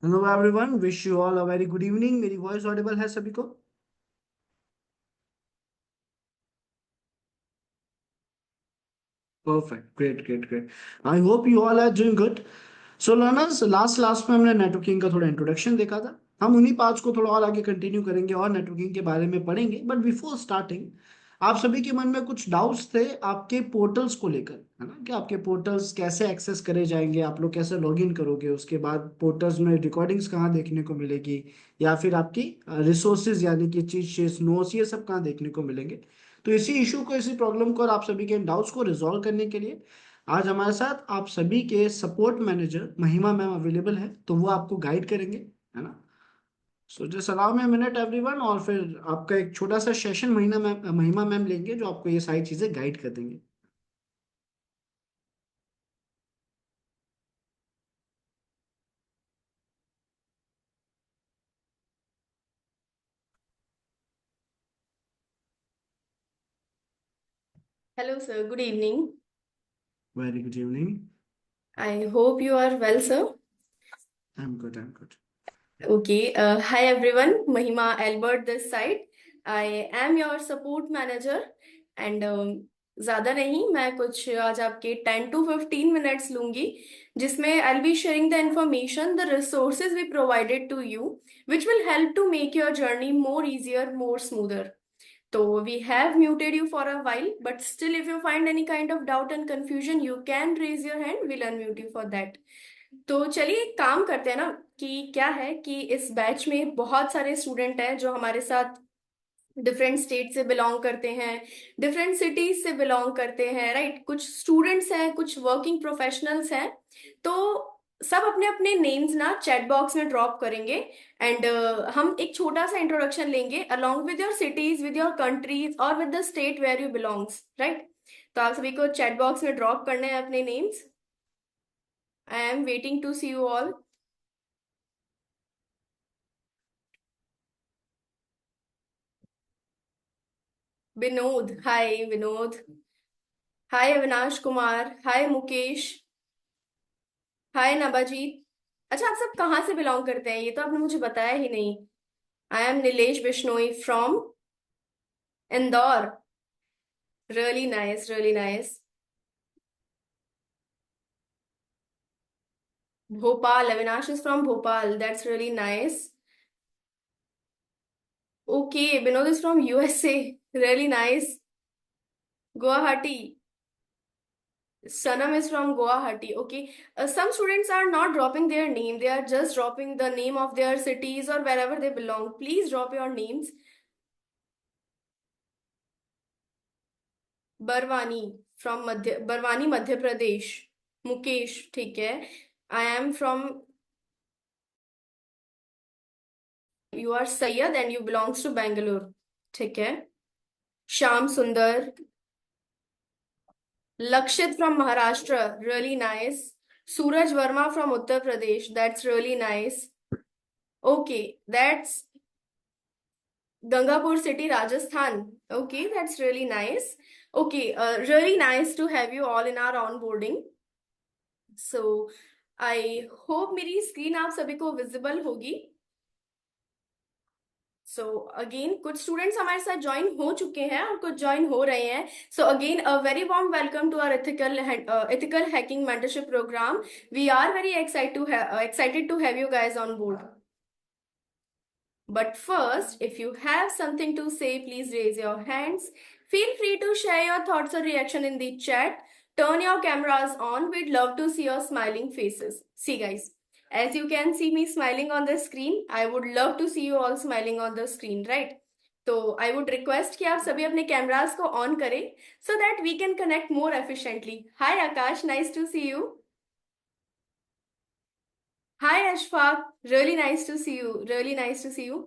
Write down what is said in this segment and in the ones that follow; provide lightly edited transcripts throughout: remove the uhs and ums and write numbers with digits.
Hello everyone, wish you all a very good evening. मेरी voice audible है सभी को? Perfect, great great great. I hope you all are doing good. So learners, last class में हमने networking का थोड़ा introduction देखा था। हम उन्हीं पार्ट्स को थोड़ा और आगे कंटिन्यू करेंगे और नेटवर्किंग के बारे में पढ़ेंगे। बट बिफोर स्टार्टिंग, आप सभी के मन में कुछ डाउट्स थे आपके पोर्टल्स को लेकर, है ना? कि आपके पोर्टल्स कैसे एक्सेस करे जाएंगे, आप लोग कैसे लॉगिन करोगे, उसके बाद पोर्टल्स में रिकॉर्डिंग्स कहाँ देखने को मिलेगी, या फिर आपकी रिसोर्सेज यानी कि चीट शीट्स, नोट्स, ये सब कहाँ देखने को मिलेंगे। तो इसी इशू को, इसी प्रॉब्लम को और आप सभी के डाउट्स को रिजॉल्व करने के लिए आज हमारे साथ आप सभी के सपोर्ट मैनेजर महिमा मैम अवेलेबल है, तो वो आपको गाइड करेंगे, है ना? सो just allow me minute everyone, और फिर आपका एक छोटा सा सेशन महिमा मैम लेंगे जो आपको ये सारी चीजें गाइड कर देंगे। Hello, sir. Good evening. Very good evening. I hope you are well, sir. I am good, I am good. Okay. Hi, everyone. Mahima Albert this side. I am your support manager. And ज़्यादा नहीं, मैं कुछ आज आपके 10 to 15 minutes लूंगी, जिसमें I'll be sharing the information, the resources we provided to you, which will help to make your journey more easier, more smoother. So we have muted you for a while, but still, if you find any kind of doubt and confusion, you can raise your hand. We'll unmute you for that. तो चलिए एक काम करते हैं ना, कि क्या है कि इस बैच में बहुत सारे स्टूडेंट हैं जो हमारे साथ डिफरेंट स्टेट से बिलोंग करते हैं, डिफरेंट सिटीज से बिलोंग करते हैं, राइट? कुछ स्टूडेंट्स हैं, कुछ वर्किंग प्रोफेशनल्स हैं। तो सब अपने अपने नेम्स ना चैट बॉक्स में ड्रॉप करेंगे। एंड हम एक छोटा सा इंट्रोडक्शन लेंगे along with your cities, with your countries और with the state where you belongs, right? तो आप सभी को चैट बॉक्स में ड्रॉप करने हैं अपने names. I am waiting to see you all. Vinod, hi Vinod. Hi Avinash Kumar, hi Mukesh, hi Nabajit. अच्छा, आप सब कहाँ से बिलोंग करते हैं? ये तो आपने मुझे बताया ही नहीं। I am Nilesh Bishnoi from Indore. Really nice, really nice. Bhopal, Avinash is from Bhopal, that's really nice. Okay, Vinod is from USA, really nice. Guwahati, Sanam is from Guwahati. Okay. Some students are not dropping their name. They are just dropping the name of their cities or wherever they belong. Please drop your names. Barwani, from Madhya Pradesh. Mukesh, ठीक है। I am from, you are Syed and you belongs to Bangalore, ठीक है। Shyam Sundar, Lakshit from Maharashtra, really nice. Suraj Verma from Uttar Pradesh, that's really nice. Okay, that's Gangapur city, Rajasthan. Okay, that's really nice. Okay, really nice to have you all in our onboarding. So, I hope मेरी screen आप सभी को visible होगी। So again कुछ students हमारे साथ join हो चुके हैं और कुछ ज्वाइन हो रहे हैं। So again a very warm welcome to our ethical hacking mentorship programme. We are very excited to have you guys on board. But first, if you have something to say, please raise your hands. Feel free to share your thoughts or reaction in the chat. Turn your cameras on. We'd love to see your smiling faces. See, guys, as you can see me smiling on the screen, I would love to see you all smiling on the screen, right? तो I would request कि आप सभी अपने cameras को on करें so that we can connect more efficiently. Hi Akash, nice to see you. Hi Ashfaq, really nice to see you. Really nice to see you.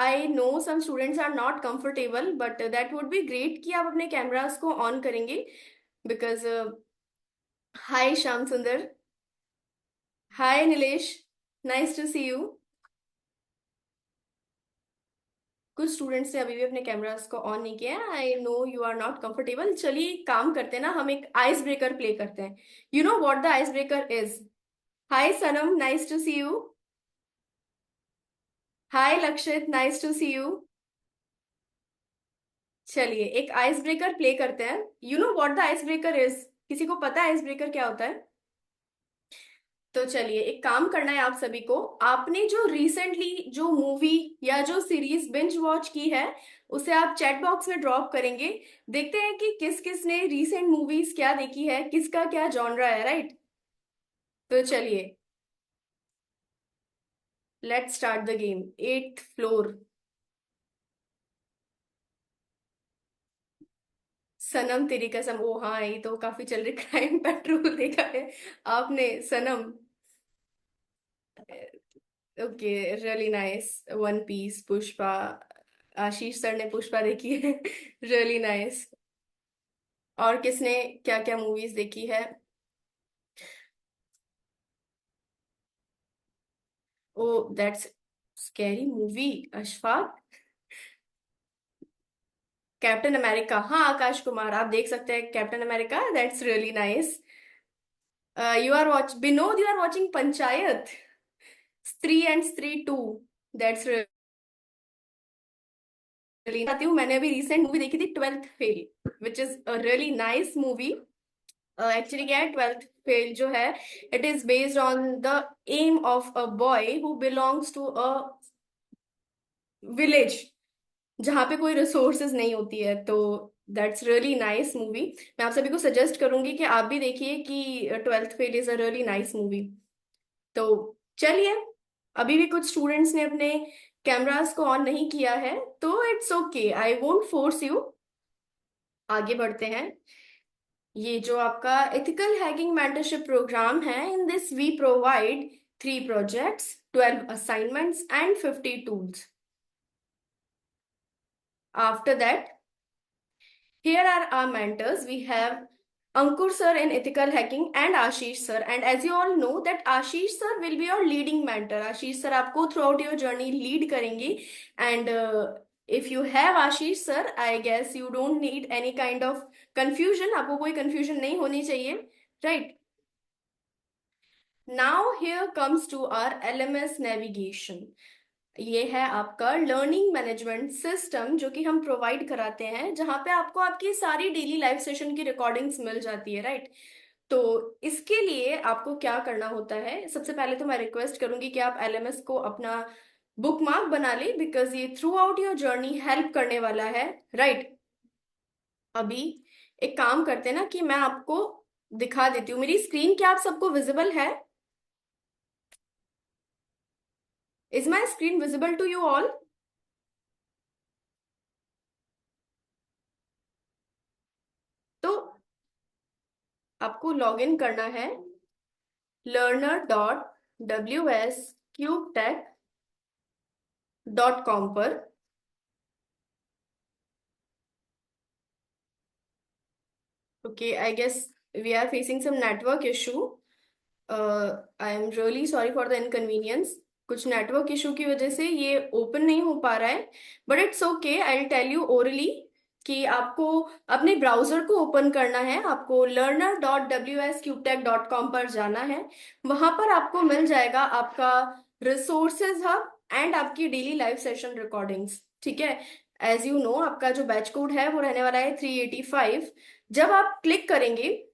I know some students are not comfortable, but that would be great कि आप अपने cameras को on करेंगे because hi Sham Sundar, hi Nilesh, nice to see you. कुछ students ने अभी भी अपने कैमरास को ऑन नहीं किया है। I know you are not comfortable. चलिए एक काम करते हैं ना, हम एक आइस ब्रेकर प्ले करते हैं। You know what the ice breaker is? Hi Sanam, nice to see you. Hi Lakshit, nice to see you. चलिए एक आइस ब्रेकर प्ले करते हैं। You know what the ice breaker is? किसी को पता है आइस ब्रेकर क्या होता है? तो चलिए एक काम करना है आप सभी को। आपने जो रिसेंटली जो मूवी या जो सीरीज बिंज वॉच की है, उसे आप चैट बॉक्स में ड्रॉप करेंगे। देखते हैं कि किस किस ने रीसेंट मूवीज क्या देखी है, किसका क्या जॉनरा है, राइट? तो चलिए let's start the game. Eighth floor. Sanam Teri Kasam, ओ हाँ, ये तो काफी चल रही। क्राइम पेट्रोल देखा है आपने? Sanam. Okay, really nice. One piece, Pushpa. Ashish sir ने पुष्पा देखी है। रियली नाइस। और किसने क्या क्या मूवीज देखी है? Oh, that's scary movie. Ashfaq. Captain America, हाँ आकाश कुमार, आप देख सकते हैं Captain America. That's really nice. You are watch Vinod, you are watching Panchayat. Stree and स्त्री टू। That's really. आती हूँ, मैंने अभी रिसेंट मूवी देखी थी twelfth fail, which is a really nice movie. Actually क्या है, ट्वेल्थ फेल जो है, it is based on the aim of a boy who belongs to a village जहाँ पे कोई रिसोर्सेज नहीं होती है। तो दैट्स रियली नाइस मूवी। मैं आप सभी को सजेस्ट करूंगी कि आप भी देखिए कि twelfth fail is a really nice movie. तो चलिए, अभी भी कुछ स्टूडेंट्स ने अपने कैमरास को ऑन नहीं किया है, तो it's okay, I won't force you. आगे बढ़ते हैं। ये जो आपका एथिकल हैकिंग मेंटरशिप प्रोग्राम है, in this we provide 3 projects, 12 assignments and 50 tools. After that, here are our mentors. We have Ankur sir in ethical hacking and Ashish sir. And as you all know that Ashish sir will be your leading mentor. Ashish sir आपको throughout your journey lead करेंगे. And if you have Ashish sir, I guess you don't need any kind of confusion. आपको कोई confusion नहीं होनी चाहिए, right? Now here comes to our LMS navigation. ये है आपका लर्निंग मैनेजमेंट सिस्टम जो कि हम प्रोवाइड कराते हैं, जहाँ पे आपको आपकी सारी डेली लाइफ सेशन की रिकॉर्डिंग्स मिल जाती है, राइट? तो इसके लिए आपको क्या करना होता है, सबसे पहले तो मैं रिक्वेस्ट करूंगी कि आप एलएमएस को अपना बुकमार्क बना ले, बिकॉज ये through out your journey help करने वाला है, राइट? अभी एक काम करते हैं ना कि मैं आपको दिखा देती हूँ मेरी स्क्रीन। क्या आप सबको विजिबल है? Is my screen visible to you all? तो आपको लॉग इन करना है learner.wscubetech.com पर। Okay, I guess we are facing some network issue. I am really sorry for the inconvenience. कुछ नेटवर्क इशू की वजह से ये ओपन नहीं हो पा रहा है, but it's okay, I will tell you orally कि आपको अपने ब्राउजर को ओपन करना है। आपको learner.wscubetech.com पर जाना है। वहां पर आपको मिल जाएगा आपका रिसोर्सेज हब एंड आपकी डेली लाइव सेशन रिकॉर्डिंग्स, ठीक है? एज यू नो, आपका जो बैच कोड है वो रहने वाला है 385। जब आप क्लिक करेंगे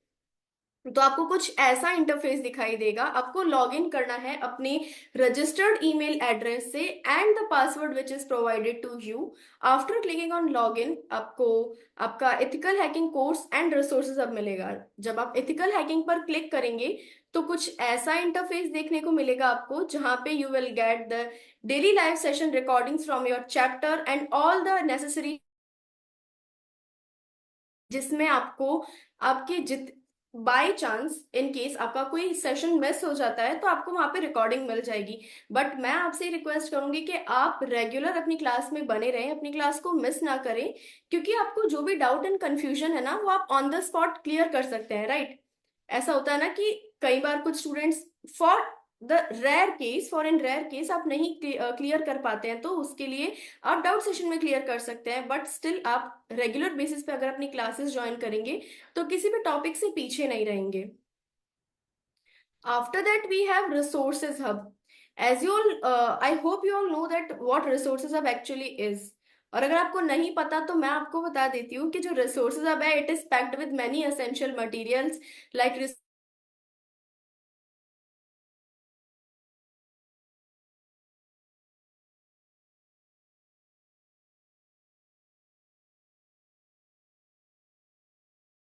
तो आपको कुछ ऐसा इंटरफेस दिखाई देगा। आपको लॉग इन करना है अपने रजिस्टर्ड ईमेल एड्रेस से and the password which is provided to you. After clicking on log in, आपको आपका ethical hacking course and resources अब मिलेगा। जब आप एथिकल हैकिंग पर क्लिक करेंगे तो कुछ ऐसा इंटरफेस देखने को मिलेगा आपको, जहां पे you will get the daily live session recordings from your chapter and all the necessary, जिसमें आपको आपके जित बाय चांस इन केस आपका कोई सेशन मिस हो जाता है तो आपको वहां पे रिकॉर्डिंग मिल जाएगी। बट मैं आपसे रिक्वेस्ट करूंगी कि आप रेगुलर अपनी क्लास में बने रहें, अपनी क्लास को मिस ना करें, क्योंकि आपको जो भी डाउट एंड कंफ्यूजन है ना, वो आप ऑन द स्पॉट क्लियर कर सकते हैं, राइट? ऐसा होता है ना कि कई बार कुछ students, for the rare case, for in rare case आप नहीं क्लियर कर पाते हैं, तो उसके लिए आप डाउट सेशन में क्लियर कर सकते हैं। बट स्टिल आप रेगुलर बेसिस पे अगर अपनी क्लासेस ज्वाइन करेंगे तो किसी भी टॉपिक से पीछे नहीं रहेंगे। After that we have resources hub. As you all, I hope you all know that what resources hub actually is. और अगर आपको नहीं पता तो मैं आपको बता देती हूँ कि जो रिसोर्सेज हब है, it is packed with many essential materials like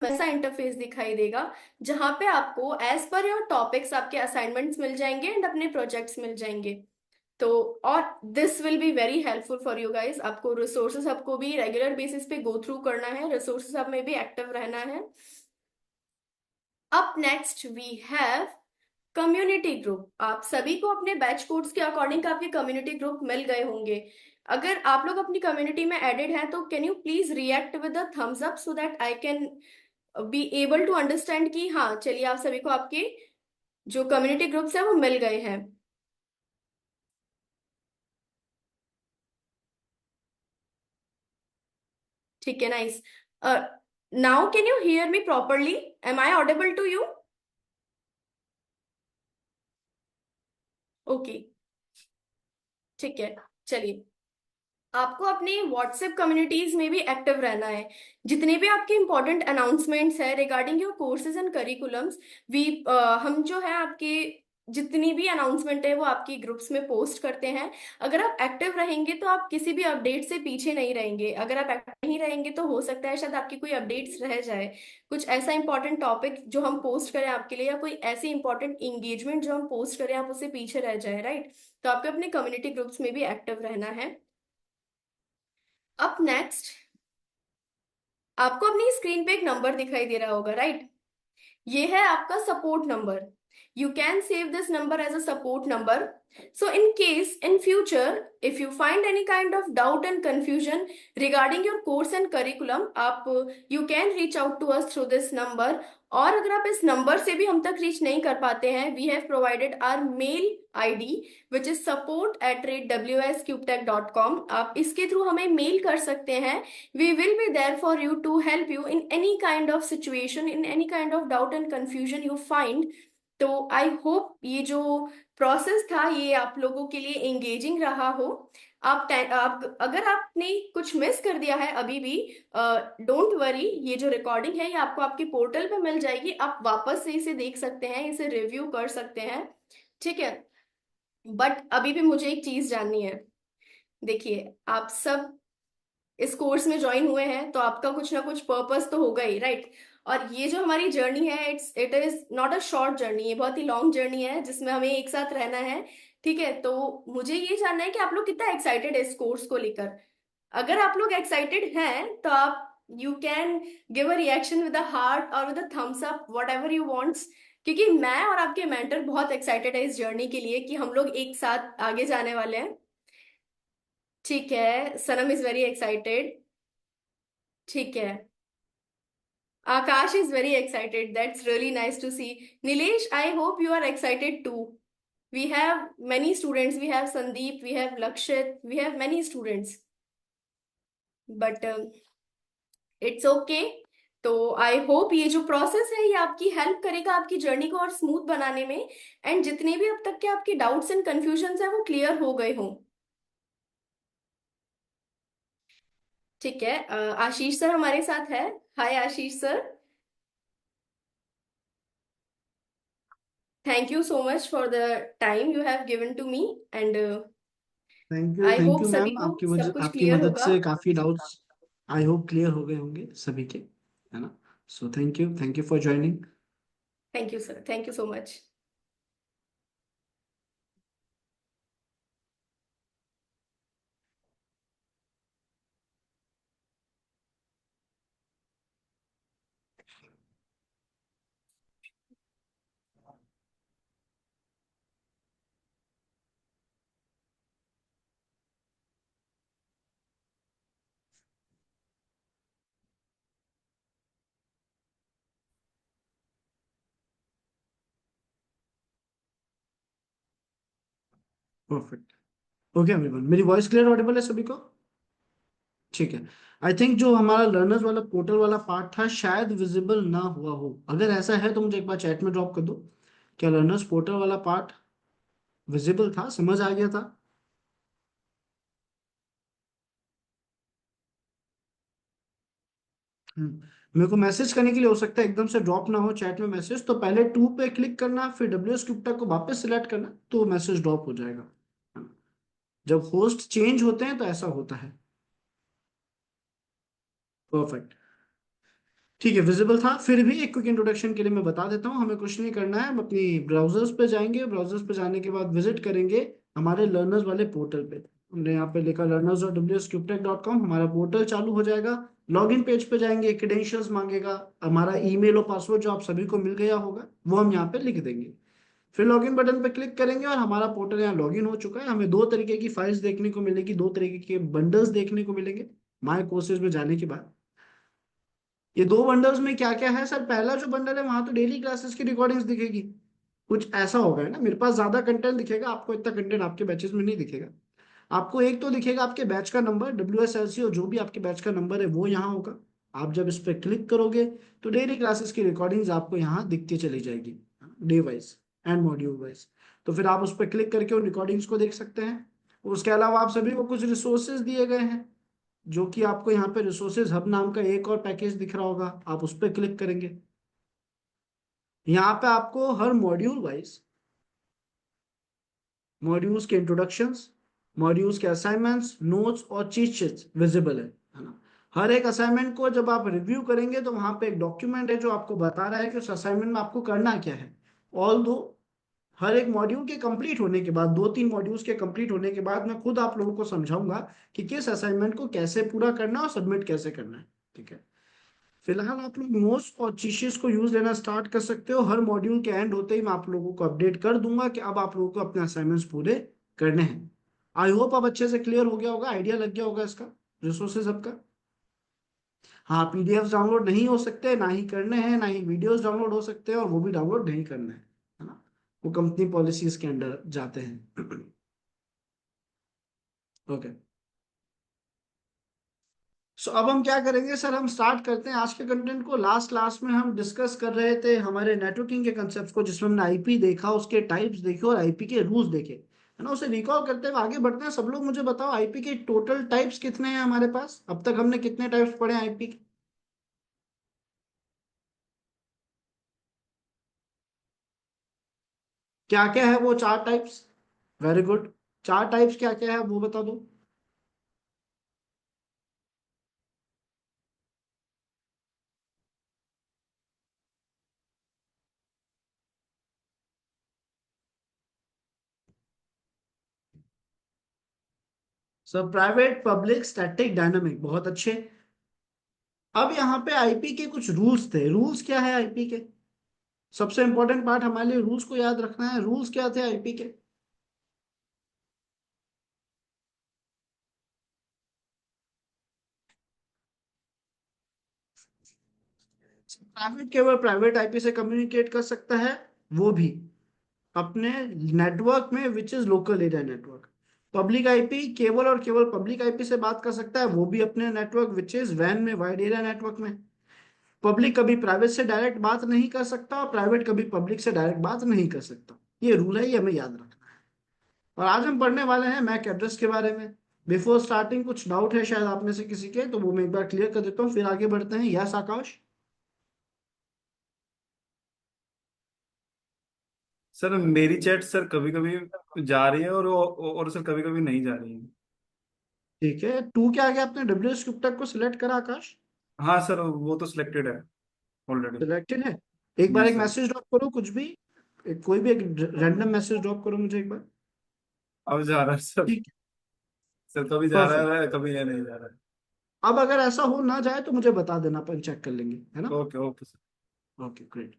वैसा इंटरफेस दिखाई देगा जहां पे आपको एज पर योर टॉपिक्स आपके असाइनमेंट्स मिल जाएंगे एंड अपने प्रोजेक्ट्स मिल जाएंगे। तो और this will be very helpful for you guys. आपको रिसोर्सेज आपको भी रेगुलर बेसिस पे गो थ्रू करना है, रिसोर्सेज आप में भी एक्टिव रहना है। Up next we have community group. आप सभी को अपने बैच कोड्स के अकॉर्डिंग आपके कम्युनिटी ग्रुप मिल गए होंगे। अगर आप लोग अपनी कम्युनिटी में एडेड हैं तो can you please react with a thumbs up so that I can be able to understand कि हाँ चलिए आप सभी को आपके जो कम्युनिटी ग्रुप्स हैं वो मिल गए हैं। ठीक है, nice. Now can you hear me properly? Am I audible to you? Okay, ठीक है। चलिए, आपको अपनी व्हाट्सएप कम्युनिटीज में भी एक्टिव रहना है। जितने भी आपके इंपॉर्टेंट अनाउंसमेंट्स है regarding your courses and curriculums, we हम जो है आपके जितनी भी अनाउंसमेंट है वो आपकी ग्रुप्स में पोस्ट करते हैं। अगर आप एक्टिव रहेंगे तो आप किसी भी अपडेट से पीछे नहीं रहेंगे। अगर आप एक्टिव नहीं रहेंगे तो हो सकता है शायद आपकी कोई अपडेट्स रह जाए, कुछ ऐसा इंपॉर्टेंट टॉपिक जो हम पोस्ट करें आपके लिए, या कोई ऐसी इंपॉर्टेंट इंगेजमेंट जो हम पोस्ट करें आप उससे पीछे रह जाए, राइट? तो आपको अपने कम्युनिटी ग्रुप्स में भी एक्टिव रहना है। अप नेक्स्ट, आपको अपनी स्क्रीन पे एक नंबर दिखाई दे रहा होगा, राइट? ये है आपका support number. You can save this number as a support number. So in case in future if you find any kind of doubt and confusion regarding your course and curriculum, आप you can reach out to us through this number। और अगर आप इस number से भी हम तक reach नहीं कर पाते हैं, we have provided our mail ID which is support@wscubetech.com। आप इसके थ्रू हमें मेल कर सकते हैं। We will be there for you to help you in any kind of situation, in any kind of doubt and confusion you find। तो I hope ये जो process था ये आप लोगों के लिए एंगेजिंग रहा हो। आप अगर आपने कुछ मिस कर दिया है अभी भी, डोंट वरी, ये जो रिकॉर्डिंग है ये आपको आपके पोर्टल पे मिल जाएगी। आप वापस से इसे देख सकते हैं, इसे रिव्यू कर सकते हैं, ठीक है? बट अभी भी मुझे एक चीज जाननी है। देखिए, आप सब इस कोर्स में ज्वाइन हुए हैं तो आपका कुछ ना कुछ पर्पस तो होगा ही, राइट? और ये जो हमारी जर्नी है, it is not a short journey, ये बहुत ही लॉन्ग जर्नी है जिसमें हमें एक साथ रहना है। ठीक है, तो मुझे ये जानना है कि आप लोग कितना एक्साइटेड है इस कोर्स को लेकर। अगर आप लोग एक्साइटेड हैं तो आप you can give a reaction with a heart और with a thumbs up, whatever you wants. क्योंकि मैं और आपके मेंटर बहुत एक्साइटेड है इस जर्नी के लिए कि हम लोग एक साथ आगे जाने वाले हैं। ठीक है, सनम इज वेरी एक्साइटेड। ठीक है, Akash is very excited. That's really nice to see. Nilesh, I hope you are excited too. We have many students. We have Sandeep, we have Lakshit, we have many students. But it's okay. तो I hope ये जो process है ये आपकी help करेगा आपकी journey को और स्मूथ बनाने में। एंड जितने भी अब तक के आपके डाउट्स एंड कंफ्यूजन्स हैं वो क्लियर हो गए हों। ठीक है, आशीष सर हमारे साथ है। Hi Ashish sir, thank you so much for the time you have given to me. And I thank hope you सभी मैम, को आपकी सब वजह कुछ आपकी क्लियर मदद होगा। से काफी डाउट्स आई होप क्लियर हो गए होंगे सभी के, है ना? So thank you for joining. Thank you sir, thank you so much. Perfect. Okay everyone, मेरी वॉइस क्लियर ऑडिबल है सभी को? ठीक है। आई थिंक जो हमारा लर्नर्स वाला पोर्टल वाला पार्ट था शायद विजिबल ना हुआ हो। अगर ऐसा है तो मुझे एक बार चैट में ड्रॉप कर दो। क्या लर्नर्स पोर्टल वाला पार्ट विजिबल था, समझ आ गया था? मेरे को मैसेज करने के लिए हो सकता है एकदम से ड्रॉप ना हो चैट में मैसेज, तो पहले टू पे क्लिक करना, फिर डब्ल्यू एस क्रिप्टा को वापस सिलेक्ट करना, तो मैसेज ड्रॉप हो जाएगा। जब होस्ट चेंज होते हैं तो ऐसा होता है। परफेक्ट। ठीक है, विजिबल था। फिर भी एक क्विक इंट्रोडक्शन के लिए मैं बता देता हूँ, हमें कुछ नहीं करना है। हम अपनी ब्राउजर्स पे जाएंगे, ब्राउजर्स पे जाने के बाद विजिट करेंगे हमारे लर्नर्स वाले पोर्टल पे। हमने यहाँ पे लिखा learners.wsqtech.com, हमारा पोर्टल चालू हो जाएगा। लॉगिन पेज पे जाएंगे, क्रेडेंशियल्स मांगेगा, हमारा ईमेल और पासवर्ड जो आप सभी को मिल गया होगा वो हम यहाँ पे लिख देंगे। फिर लॉगिन बटन पे क्लिक करेंगे और हमारा पोर्टल यहाँ लॉगिन हो चुका है। हमें दो तरीके की फाइल्स देखने को मिलेगी, दो तरीके के बंडल्स देखने को मिलेंगे माय कोर्सेज में जाने के बाद। ये दो बंडल्स में क्या क्या है सर? पहला जो बंडल है वहां तो डेली क्लासेस की रिकॉर्डिंग्स दिखेगी। कुछ ऐसा होगा है ना, मेरे पास ज्यादा कंटेंट दिखेगा, आपको इतना कंटेंट आपके बैचेस में नहीं दिखेगा। आपको एक तो दिखेगा आपके बैच का नंबर, WSLC, और जो भी आपके बैच का नंबर है वो यहाँ होगा। आप जब इस पर क्लिक करोगे तो डेली क्लासेस की रिकॉर्डिंग्स आपको यहाँ दिखती चली जाएगी, day wise and module wise. तो फिर आप उस पर क्लिक करके उन रिकॉर्डिंग्स को देख सकते हैं। उसके अलावा आप सभी को कुछ रिसोर्सेज दिए गए हैं, जो कि आपको यहाँ पे रिसोर्सेज हब नाम का एक और पैकेज दिख रहा होगा, आप उस पर क्लिक करेंगे। यहाँ पे आपको हर मॉड्यूल वाइज मॉड्यूल्स के इंट्रोडक्शंस, मॉड्यूल्स के असाइनमेंट्स, नोट्स और चीट शीट्स विजिबल है ना। हर एक असाइनमेंट को जब आप रिव्यू करेंगे तो वहां पे एक डॉक्यूमेंट है जो आपको बता रहा है कि उस असाइनमेंट में आपको करना क्या है। ऑल दो हर एक मॉड्यूल के कंप्लीट होने के बाद, दो तीन मॉड्यूल्स के कंप्लीट होने के बाद, मैं खुद आप लोगों को समझाऊंगा कि किस असाइनमेंट को कैसे पूरा करना है और सबमिट कैसे करना है। ठीक है, फिलहाल आप लोग नोट्स और चीशीज को यूज लेना स्टार्ट कर सकते हो। हर मॉड्यूल के एंड होते ही मैं आप लोगों को अपडेट कर दूंगा कि अब आप लोगों को अपने असाइनमेंट्स पूरे करने हैं। आई होप अब अच्छे से क्लियर हो गया होगा, आइडिया लग गया होगा इसका, रिसोर्सेज सबका। हाँ, पीडीएफ डाउनलोड नहीं हो सकते, ना ही करने हैं, ना ही वीडियोस डाउनलोड हो सकते हैं, और वो भी डाउनलोड नहीं करना है ना। वो कंपनी पॉलिसीज के अंडर जाते हैं। ओके। सो अब हम क्या करेंगे सर, हम स्टार्ट करते हैं आज के कंटेंट को। लास्ट क्लास में हम डिस्कस कर रहे थे हमारे नेटवर्किंग के कंसेप्ट को, जिसमें हमने आईपी देखा, उसके टाइप्स देखे और आईपी के रूल्स देखे, है ना। उसे रिकॉल करते हुए आगे बढ़ते हैं। सब लोग मुझे बताओ, आईपी के टोटल टाइप्स कितने हैं हमारे पास? अब तक हमने कितने टाइप्स पढ़े आईपी के? क्या क्या है वो चार टाइप्स? Very good. चार टाइप्स क्या क्या है वो बता दो। Sir private, public, static, dynamic, बहुत अच्छे। अब यहाँ पे आईपी के कुछ रूल्स थे। रूल्स क्या है आईपी के? सबसे इंपॉर्टेंट पार्ट हमारे लिए रूल्स को याद रखना है। रूल्स क्या थे आईपी के? प्राइवेट केवल प्राइवेट आईपी से कम्युनिकेट कर सकता है, वो भी अपने नेटवर्क में, which is local area network. Public IP केवल और केवल पब्लिक आईपी से बात कर सकता है, वो भी अपने नेटवर्क विच इज वैन में, वाइड एरिया नेटवर्क में। पब्लिक कभी प्राइवेट से डायरेक्ट बात नहीं कर सकता, और प्राइवेट कभी पब्लिक से डायरेक्ट बात नहीं कर सकता। ये रूल है, ये हमें याद रखना है। और आज हम पढ़ने वाले हैं मैक एड्रेस के बारे में। बिफोर स्टार्टिंग कुछ डाउट है शायद आप में से किसी के, तो वो मैं एक बार क्लियर कर देता हूँ, फिर आगे बढ़ते हैं। यस आकाश? सर मेरी चैट सर कभी कभी जा रही है और सर कभी कभी नहीं जा रही है। ठीक है, टू क्या आ गया? आपने WS गुप्ता को सिलेक्ट करा आकाश? हाँ सर वो तो सिलेक्टेड है ऑलरेडी। सिलेक्टेड है। एक बार यस एक सर। मैसेज ड्रॉप करो, कुछ भी, कोई भी एक रैंडम मैसेज ड्रॉप करो मुझे एक बार। अब जा रहा है सर। ठीक है। सर कभी जा परफेक्ट। रहा है कभी ये नहीं जा रहा है। अब अगर ऐसा हो ना जाए तो मुझे बता देना, अपन चेक कर लेंगे, है ना। Okay okay sir. Okay, great.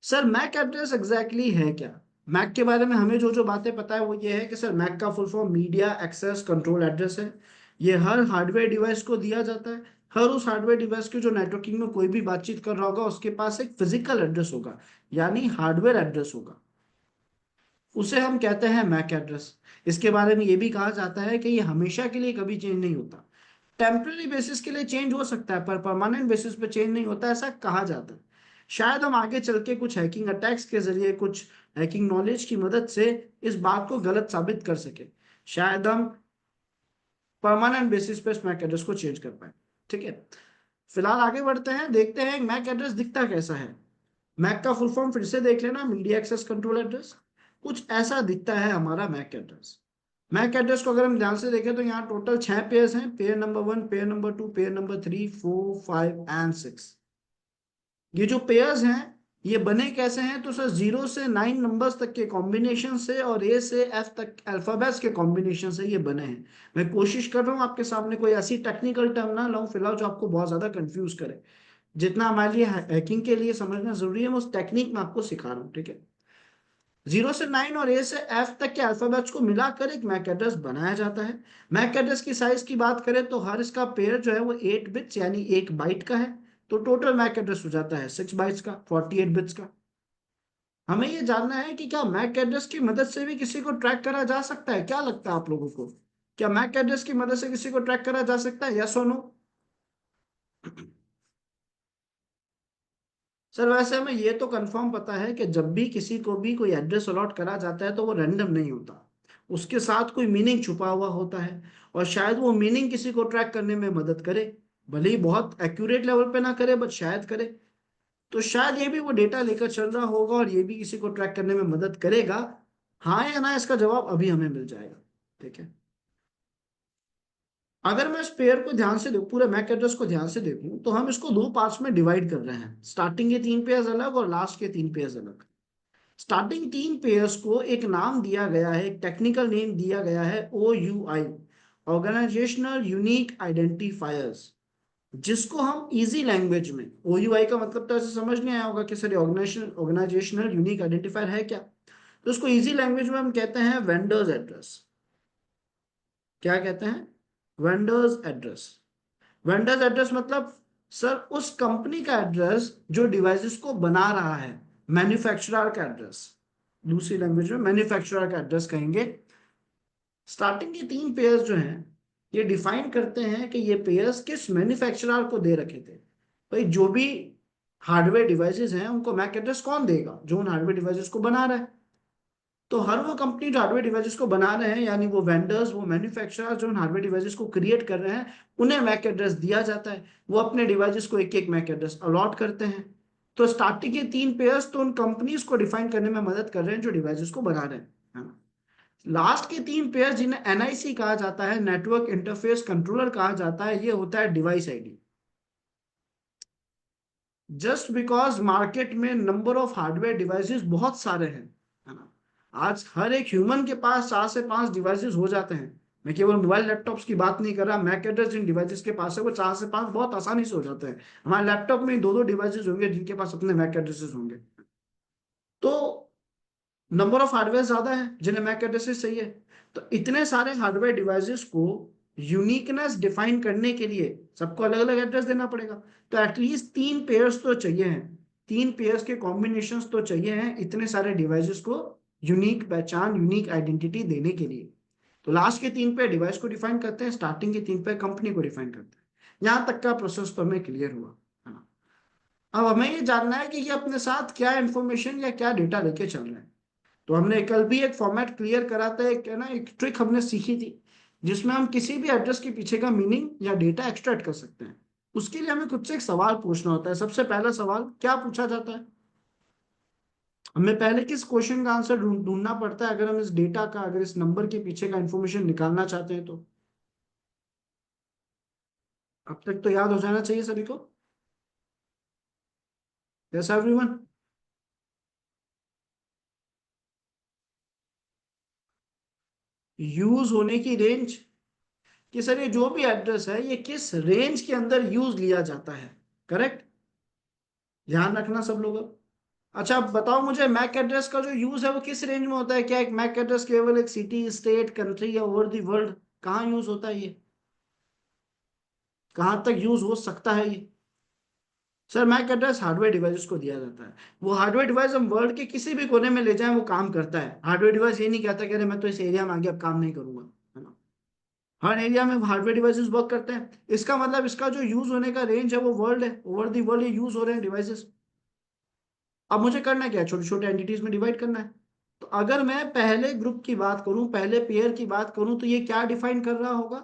Sir Mac address exactly है क्या? मैक के बारे में हमें जो जो बातें पता है वो ये है कि सर मैक का full form media access control address है। ये हर हार्डवेयर डिवाइस को दिया जाता है। हर उस हार्डवेयर डिवाइस की जो नेटवर्किंग में कोई भी बातचीत कर रहा होगा उसके पास एक फिजिकल एड्रेस होगा, यानी हार्डवेयर एड्रेस होगा। उसे हम कहते हैं मैक एड्रेस। इसके बारे में ये भी कहा जाता है कि ये हमेशा के लिए कभी चेंज नहीं होता। टेम्पररी बेसिस के लिए चेंज हो सकता है, पर परमानेंट बेसिस पे चेंज नहीं होता, ऐसा कहा जाता है। शायद हम आगे चल के कुछ हैकिंग अटैक्स के जरिए, कुछ हैकिंग नॉलेज की मदद से इस बात को गलत साबित कर सके। शायद हम परमानेंट बेसिस पे इस मैक एड्रेस को चेंज कर पाए। ठीक है, फिलहाल आगे बढ़ते हैं, देखते हैं मैक एड्रेस दिखता कैसा है। मैक का फुल फॉर्म फिर से देख लेना, मीडिया एक्सेस कंट्रोल एड्रेस। कुछ ऐसा दिखता है हमारा मैक एड्रेस। मैक एड्रेस को अगर हम ध्यान से देखें तो यहाँ टोटल 6 पेयर्स हैं, pair number 1, pair number 2, pair number 3, 4, 5 and 6। ये जो पेयर्स हैं ये बने कैसे हैं, तो सर 0 से 9 नंबर्स तक के कॉम्बिनेशन से और A से F तक अल्फाबेट्स के कॉम्बिनेशन से ये बने हैं। मैं कोशिश कर रहा हूँ आपके सामने कोई ऐसी टेक्निकल टर्म ना लाऊं फिलहाल जो आपको बहुत ज्यादा कंफ्यूज करे। जितना हमारे लिए हैकिंग के लिए समझना जरूरी है मैं उस टेक्निक में आपको सिखा रहा हूँ। ठीक है, 0 से 9 और A से F तक के अल्फाबेट्स को मिलाकर एक मैक एड्रेस बनाया जाता है। मैक एड्रेस की साइज की बात करें तो हर इसका पेयर जो है वो 8 बिट्स यानी 1 बाइट का है। तो टोटल मैक एड्रेस हो जाता है 6 बाइट्स का, 48 बिट्स का। हमें ये जानना है कि क्या मैक एड्रेस की मदद से भी किसी को ट्रैक करा जा सकता है। क्या लगता है आप लोगों को, क्या मैक एड्रेस की मदद से किसी को ट्रैक करा जा सकता है, यस और नो? सर वैसे हमें ये तो कंफर्म पता है कि जब भी किसी को भी कोई एड्रेस अलॉट करा जाता है तो वो रैंडम नहीं होता, उसके साथ कोई मीनिंग छुपा हुआ होता है। और शायद वो मीनिंग किसी को ट्रैक करने में मदद करे, भले ही बहुत एक्यूरेट लेवल पे ना करे बट शायद करे। तो शायद ये भी वो डेटा लेकर चल रहा होगा और ये भी किसी को ट्रैक करने में मदद करेगा। हाँ या ना, इसका जवाब अभी हमें मिल जाएगा। ठीक है, अगर मैं इस पेयर को ध्यान से देखूं, पूरे मैक एड्रेस को ध्यान से देखूं, तो हम इसको 2 पार्ट्स में डिवाइड कर रहे हैं। स्टार्टिंग के 3 पेयर्स अलग और लास्ट के 3 पेयर्स अलग। स्टार्टिंग 3 पेयर्स को एक नाम दिया गया है, एक टेक्निकल नेम दिया गया है OUI, ऑर्गेनाइजेशनल यूनिक आइडेंटिफायर्स, जिसको हम इजी लैंग्वेज में, OUI का मतलब तो ऐसे समझ नहीं आया होगा कि sir organisational organisational unique identifier है क्या। तो उसको इजी लैंग्वेज में हम कहते हैं वेंडर्स एड्रेस। क्या कहते हैं? Vendors address. वेंडर्स एड्रेस मतलब सर उस कंपनी का एड्रेस जो डिवाइसेस को बना रहा है, मैन्युफैक्चरर का एड्रेस। दूसरी लैंग्वेज में मैन्युफैक्चरर का एड्रेस कहेंगे। स्टार्टिंग के 3 पेयर्स जो हैं ये डिफाइन करते हैं कि ये पेयर्स किस मैन्युफैक्चरर को दे रखे थे। भाई जो भी हार्डवेयर डिवाइसेस हैं उनको मैक एड्रेस कौन देगा? जो उन हार्डवेयर डिवाइसेस को बना रहा है। तो हर वो कंपनी जो हार्डवेयर डिवाइसेस को बना रहे हैं, यानी वो वेंडर्स, वो मैन्युफैक्चरर जो हार्डवेयर डिवाइसेस को क्रिएट कर रहे हैं, उन्हें मैक एड्रेस दिया जाता है। वो अपने डिवाइसेस को एक एक मैक एड्रेस अलॉट करते हैं। तो स्टार्टिंग के 3 पेयर्स तो उन कंपनीज को डिफाइन करने में मदद कर रहे हैं जो डिवाइसेस को बना रहे हैं, है ना। लास्ट के 3 पेयर्स जिन्हें NIC कहा जाता है, नेटवर्क इंटरफेस कंट्रोलर कहा जाता है, ये होता है device ID. Just because market में नंबर ऑफ हार्डवेयर डिवाइसेस बहुत सारे हैं, है ना। आज हर एक ह्यूमन के पास 4 से 5 डिवाइसेस हो जाते हैं। मैं केवल मोबाइल लैपटॉप्स की बात नहीं कर रहा, मैक एड्रेस जिन डिवाइसेस के पास है वो 4 से 5 बहुत आसानी से हो जाते हैं। हमारे लैपटॉप में 2-2 डिवाइसेस होंगे जिनके पास अपने मैक एड्रेसेस होंगे। तो नंबर ऑफ हार्डवेयर ज्यादा है जिन्हें मैक एड्रेसेस चाहिए। तो इतने सारे हार्डवेयर डिवाइसेस को यूनिकनेस डिफाइन करने के लिए सबको अलग अलग एड्रेस देना पड़ेगा। तो एटलीस्ट 3 पेयर्स तो चाहिए हैं, 3 पेयर्स के कॉम्बिनेशंस तो चाहिए हैं इतने सारे डिवाइसेस को यूनिक पहचान, यूनिक आइडेंटिटी देने के लिए। तो लास्ट के 3 पेयर डिवाइस को डिफाइन करते हैं, स्टार्टिंग के 3 पेयर कंपनी को डिफाइन करते हैं। यहां तक का प्रोसेस तो हमें क्लियर हुआ, है ना। अब हमें ये जानना है कि ये अपने साथ क्या इंफॉर्मेशन या क्या डेटा लेके चल रहे हैं। तो हमने कल भी एक फॉर्मेट क्लियर करा था, एक है ना, एक ट्रिक हमने सीखी थी जिसमें हम किसी भी एड्रेस के पीछे का मीनिंग या डेटा एक्सट्रैक्ट कर सकते हैं। उसके लिए हमें खुद से एक सवाल पूछना होता है। सबसे पहला सवाल क्या पूछा जाता है? हमें पहले किस क्वेश्चन का आंसर ढूंढना पड़ता है अगर हम इस डेटा का, अगर इस नंबर के पीछे का इंफॉर्मेशन निकालना चाहते हैं तो? अब तक तो याद हो जाना चाहिए सभी को। Yes everyone? यूज होने की रेंज, कि सर ये जो भी एड्रेस है ये किस रेंज के अंदर यूज लिया जाता है। करेक्ट, ध्यान रखना सब लोग। अच्छा अब बताओ मुझे, मैक एड्रेस का जो यूज है वो किस रेंज में होता है? क्या एक मैक एड्रेस केवल एक सिटी, स्टेट, कंट्री या ओवर दी वर्ल्ड, कहाँ यूज होता है ये? कहाँ तक यूज हो सकता है ये? Sir Mac address hardware devices को दिया जाता है। वो हार्डवेयर डिवाइस हम वर्ल्ड के किसी भी कोने में ले जाएं वो काम करता है। हार्डवेयर डिवाइस ये नहीं कहता कि अरे मैं तो इस एरिया में आगे अब काम नहीं करूंगा, है ना। हर एरिया में हार्डवेयर डिवाइसेस वर्क करते हैं। इसका मतलब इसका जो यूज होने का रेंज है वो वर्ल्ड है, ओवर दी वर्ल्ड ये यूज हो रहे हैं डिवाइसेस। अब मुझे करना क्या है, छोटे छोटे एंटिटीज में डिवाइड करना है। तो अगर मैं पहले ग्रुप की बात करूं, पहले पेयर की बात करूं, तो ये क्या डिफाइन कर रहा होगा?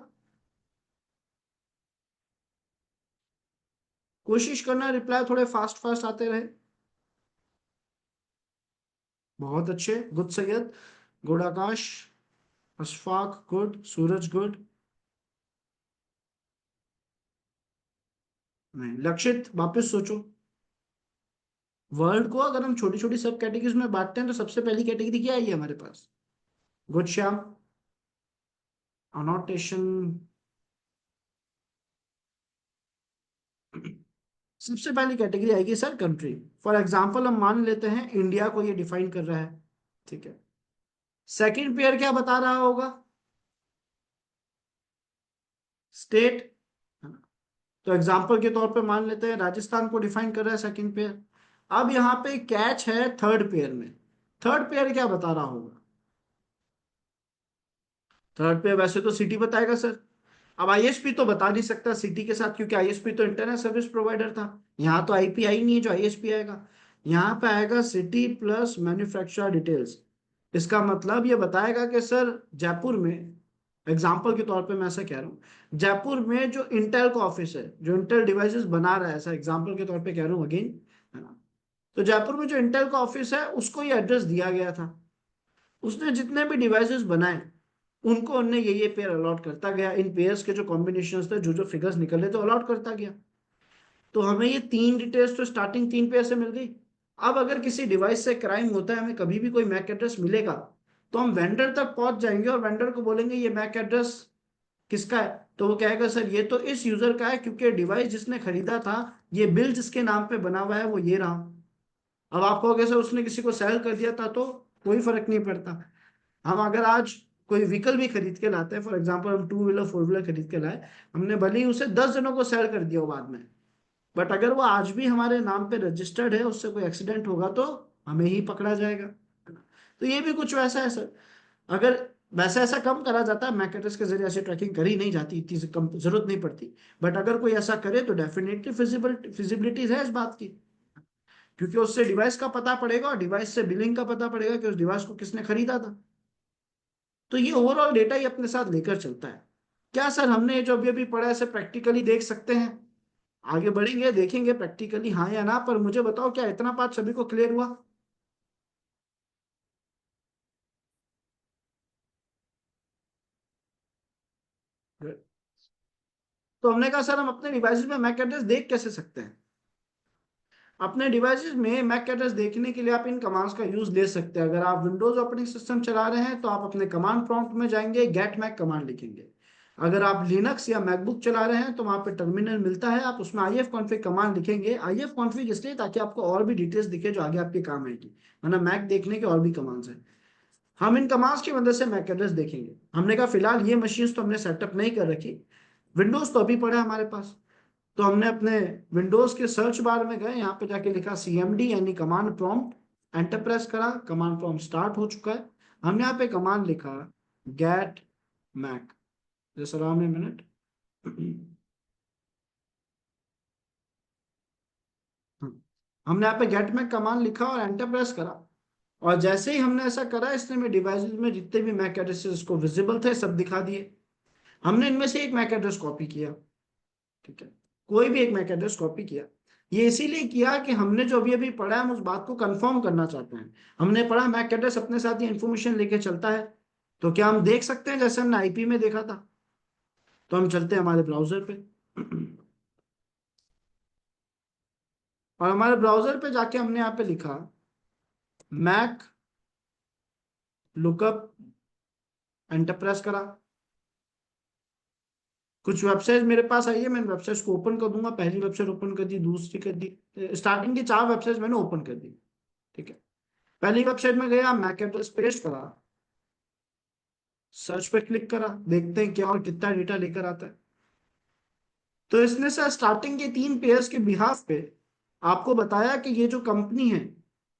कोशिश करना रिप्लाई थोड़े फास्ट फास्ट आते रहे। बहुत अच्छे, गुड सैयद, गुड आकाश, अशफाक गुड, सूरज गुड। नहीं, लक्षित वापस सोचो। वर्ल्ड को अगर हम छोटी छोटी सब कैटेगरीज में बांटते हैं तो सबसे पहली कैटेगरी क्या है ये हमारे पास? Good Shyam, annotation. सबसे पहली कैटेगरी आएगी सर कंट्री। फॉर एग्जांपल हम मान लेते हैं इंडिया को ये डिफाइन कर रहा है, ठीक है। सेकंड पेयर क्या बता रहा होगा? स्टेट, है ना? तो एग्जांपल के तौर पे मान लेते हैं राजस्थान को डिफाइन कर रहा है सेकंड पेयर। अब यहाँ पे कैच है थर्ड पेयर में। थर्ड पेयर क्या बता रहा होगा? थर्ड पेयर वैसे तो सिटी बताएगा सर। अब आईएसपी तो बता नहीं सकता सिटी के साथ, क्योंकि आईएसपी तो इंटरनेट सर्विस प्रोवाइडर था। यहाँ तो आईपी आई नहीं है जो आईएसपी आएगा। यहाँ पे आएगा सिटी प्लस मैन्युफैक्चरर डिटेल्स। इसका मतलब ये बताएगा कि सर जयपुर में, एग्जाम्पल के तौर पे मैं ऐसा कह रहा हूँ, जयपुर में जो इंटेल का ऑफिस है, जो इंटेल डिवाइसेस बना रहा है, ऐसा एग्जाम्पल के तौर पे कह रहा हूँ अगेन, है ना। तो जयपुर में जो इंटेल का ऑफिस है उसको ये एड्रेस दिया गया था। उसने जितने भी डिवाइसेस बनाए उनको उनने ये पेयर अलॉट करता गया। इन पेयर्स के जो कॉम्बिनेशन थे, जो जो फिगर्स निकले तो अलॉट करता गया। तो हमें ये तीन डिटेल्स तो स्टार्टिंग तीन पेयर से मिल गई। अब अगर किसी डिवाइस से क्राइम होता है, हमें कभी भी कोई मैक एड्रेस मिलेगा, तो हम वेंडर तक पहुंच जाएंगे और वेंडर को बोलेंगे ये मैक एड्रेस किसका है? तो वो कहेगा सर ये तो इस यूजर का है, क्योंकि डिवाइस जिसने खरीदा था, ये बिल जिसके नाम पे बना हुआ है वो ये रहा। अब आप कहोगे सर उसने किसी को सेल कर दिया था तो कोई फर्क नहीं पड़ता। हम अगर आज कोई व्हीकल भी खरीद के लाते हैं, फॉर एग्जांपल हम टू व्हीलर फोर व्हीलर खरीद के लाए, हमने भले ही उसे 10 जनों को सेल कर दिया हो बाद में, बट अगर वो आज भी हमारे नाम पे रजिस्टर्ड है, उससे कोई एक्सीडेंट होगा तो हमें ही पकड़ा जाएगा। तो ये भी कुछ वैसा है सर। अगर वैसे ऐसा कम करा जाता है, मैकेट्रिक्स के जरिए ऐसी ट्रैकिंग करी नहीं जाती, इतनी कम जरूरत नहीं पड़ती। बट अगर कोई ऐसा करे तो डेफिनेटली फिजिबिलिटीज है इस बात की, क्योंकि उससे डिवाइस का पता पड़ेगा और डिवाइस से बिलिंग का पता पड़ेगा कि उस डिवाइस को किसने खरीदा था। तो ये ओवरऑल डेटा ही अपने साथ लेकर चलता है। क्या सर हमने जो अभी अभी पढ़ा है इसे प्रैक्टिकली देख सकते हैं? आगे बढ़ेंगे देखेंगे प्रैक्टिकली हाँ या ना, पर मुझे बताओ क्या इतना बात सभी को क्लियर हुआ? तो हमने कहा सर हम अपने डिवाइसेस में मैक एड्रेस देख कैसे सकते हैं? अपने डिवाइसेस में मैक एड्रेस देखने के लिए आप इन कमांड्स का यूज ले सकते हैं। अगर आप विंडोज ऑपरेटिंग सिस्टम चला रहे हैं तो आप अपने कमांड प्रॉम्प्ट में जाएंगे, गेट मैक कमांड लिखेंगे। अगर आप लिनक्स या मैकबुक चला रहे हैं तो वहां पे टर्मिनल मिलता है, आप उसमें आई एफ कॉन्फिग कमांड लिखेंगे। आई एफ कॉन्फिग इसलिए ताकि आपको और भी डिटेल्स दिखे जो आगे आपके काम आएगी, वरना मैक देखने के और भी कमांड्स हैं। हम इन कमांड्स की मदद से मैक एड्रेस देखेंगे। हमने कहा फिलहाल ये मशीन तो हमने सेटअप नहीं कर रखी, विंडोज तो अभी पड़ा है हमारे पास। तो हमने अपने विंडोज के सर्च बार में गए, यहाँ पे जाके लिखा सीएमडी यानी कमांड प्रॉम्प्ट, एंटर प्रेस करा, कमांड प्रॉम्प्ट स्टार्ट हो चुका है। हमने यहाँ पे कमांड लिखा गेट मैक। जैसे राम ने मिनट हमने यहाँ पे गेट मैक कमांड लिखा और एंटर प्रेस करा। और जैसे ही हमने ऐसा करा, इसने मेरे डिवाइसेस में जितने भी मैक एड्रेसेस को विजिबल थे सब दिखा दिए। हमने इनमें से एक मैक एड्रेस कॉपी किया, ठीक है, कोई भी एक मैक एड्रेस कॉपी किया। ये इसीलिए किया कि हमने जो अभी अभी पढ़ा है हम उस बात को कंफर्म करना चाहते हैं। हमने पढ़ा मैक एड्रेस अपने साथ ये इन्फॉर्मेशन लेके चलता है, तो क्या हम देख सकते हैं जैसे हमने आईपी में देखा था? तो हम चलते हैं हमारे ब्राउजर पे और हमारे ब्राउजर पे जाके हमने यहाँ पे लिखा मैक लुकअप, एंटर प्रेस करा। कुछ वेबसाइट मेरे पास आई है, मैं वेबसाइट को ओपन कर दूंगा। पहली वेबसाइट ओपन कर दी, दूसरी कर दी, स्टार्टिंग की 4 वेबसाइट मैंने ओपन कर दी, ठीक है। पहली वेबसाइट में गया, मैक एड्रेस पेस्ट करा, सर्च पे क्लिक करा, देखते हैं क्या और कितना डेटा लेकर आता है। तो इसने सर स्टार्टिंग के 3 पेयर्स के बिहाफ पे आपको बताया कि ये जो कंपनी है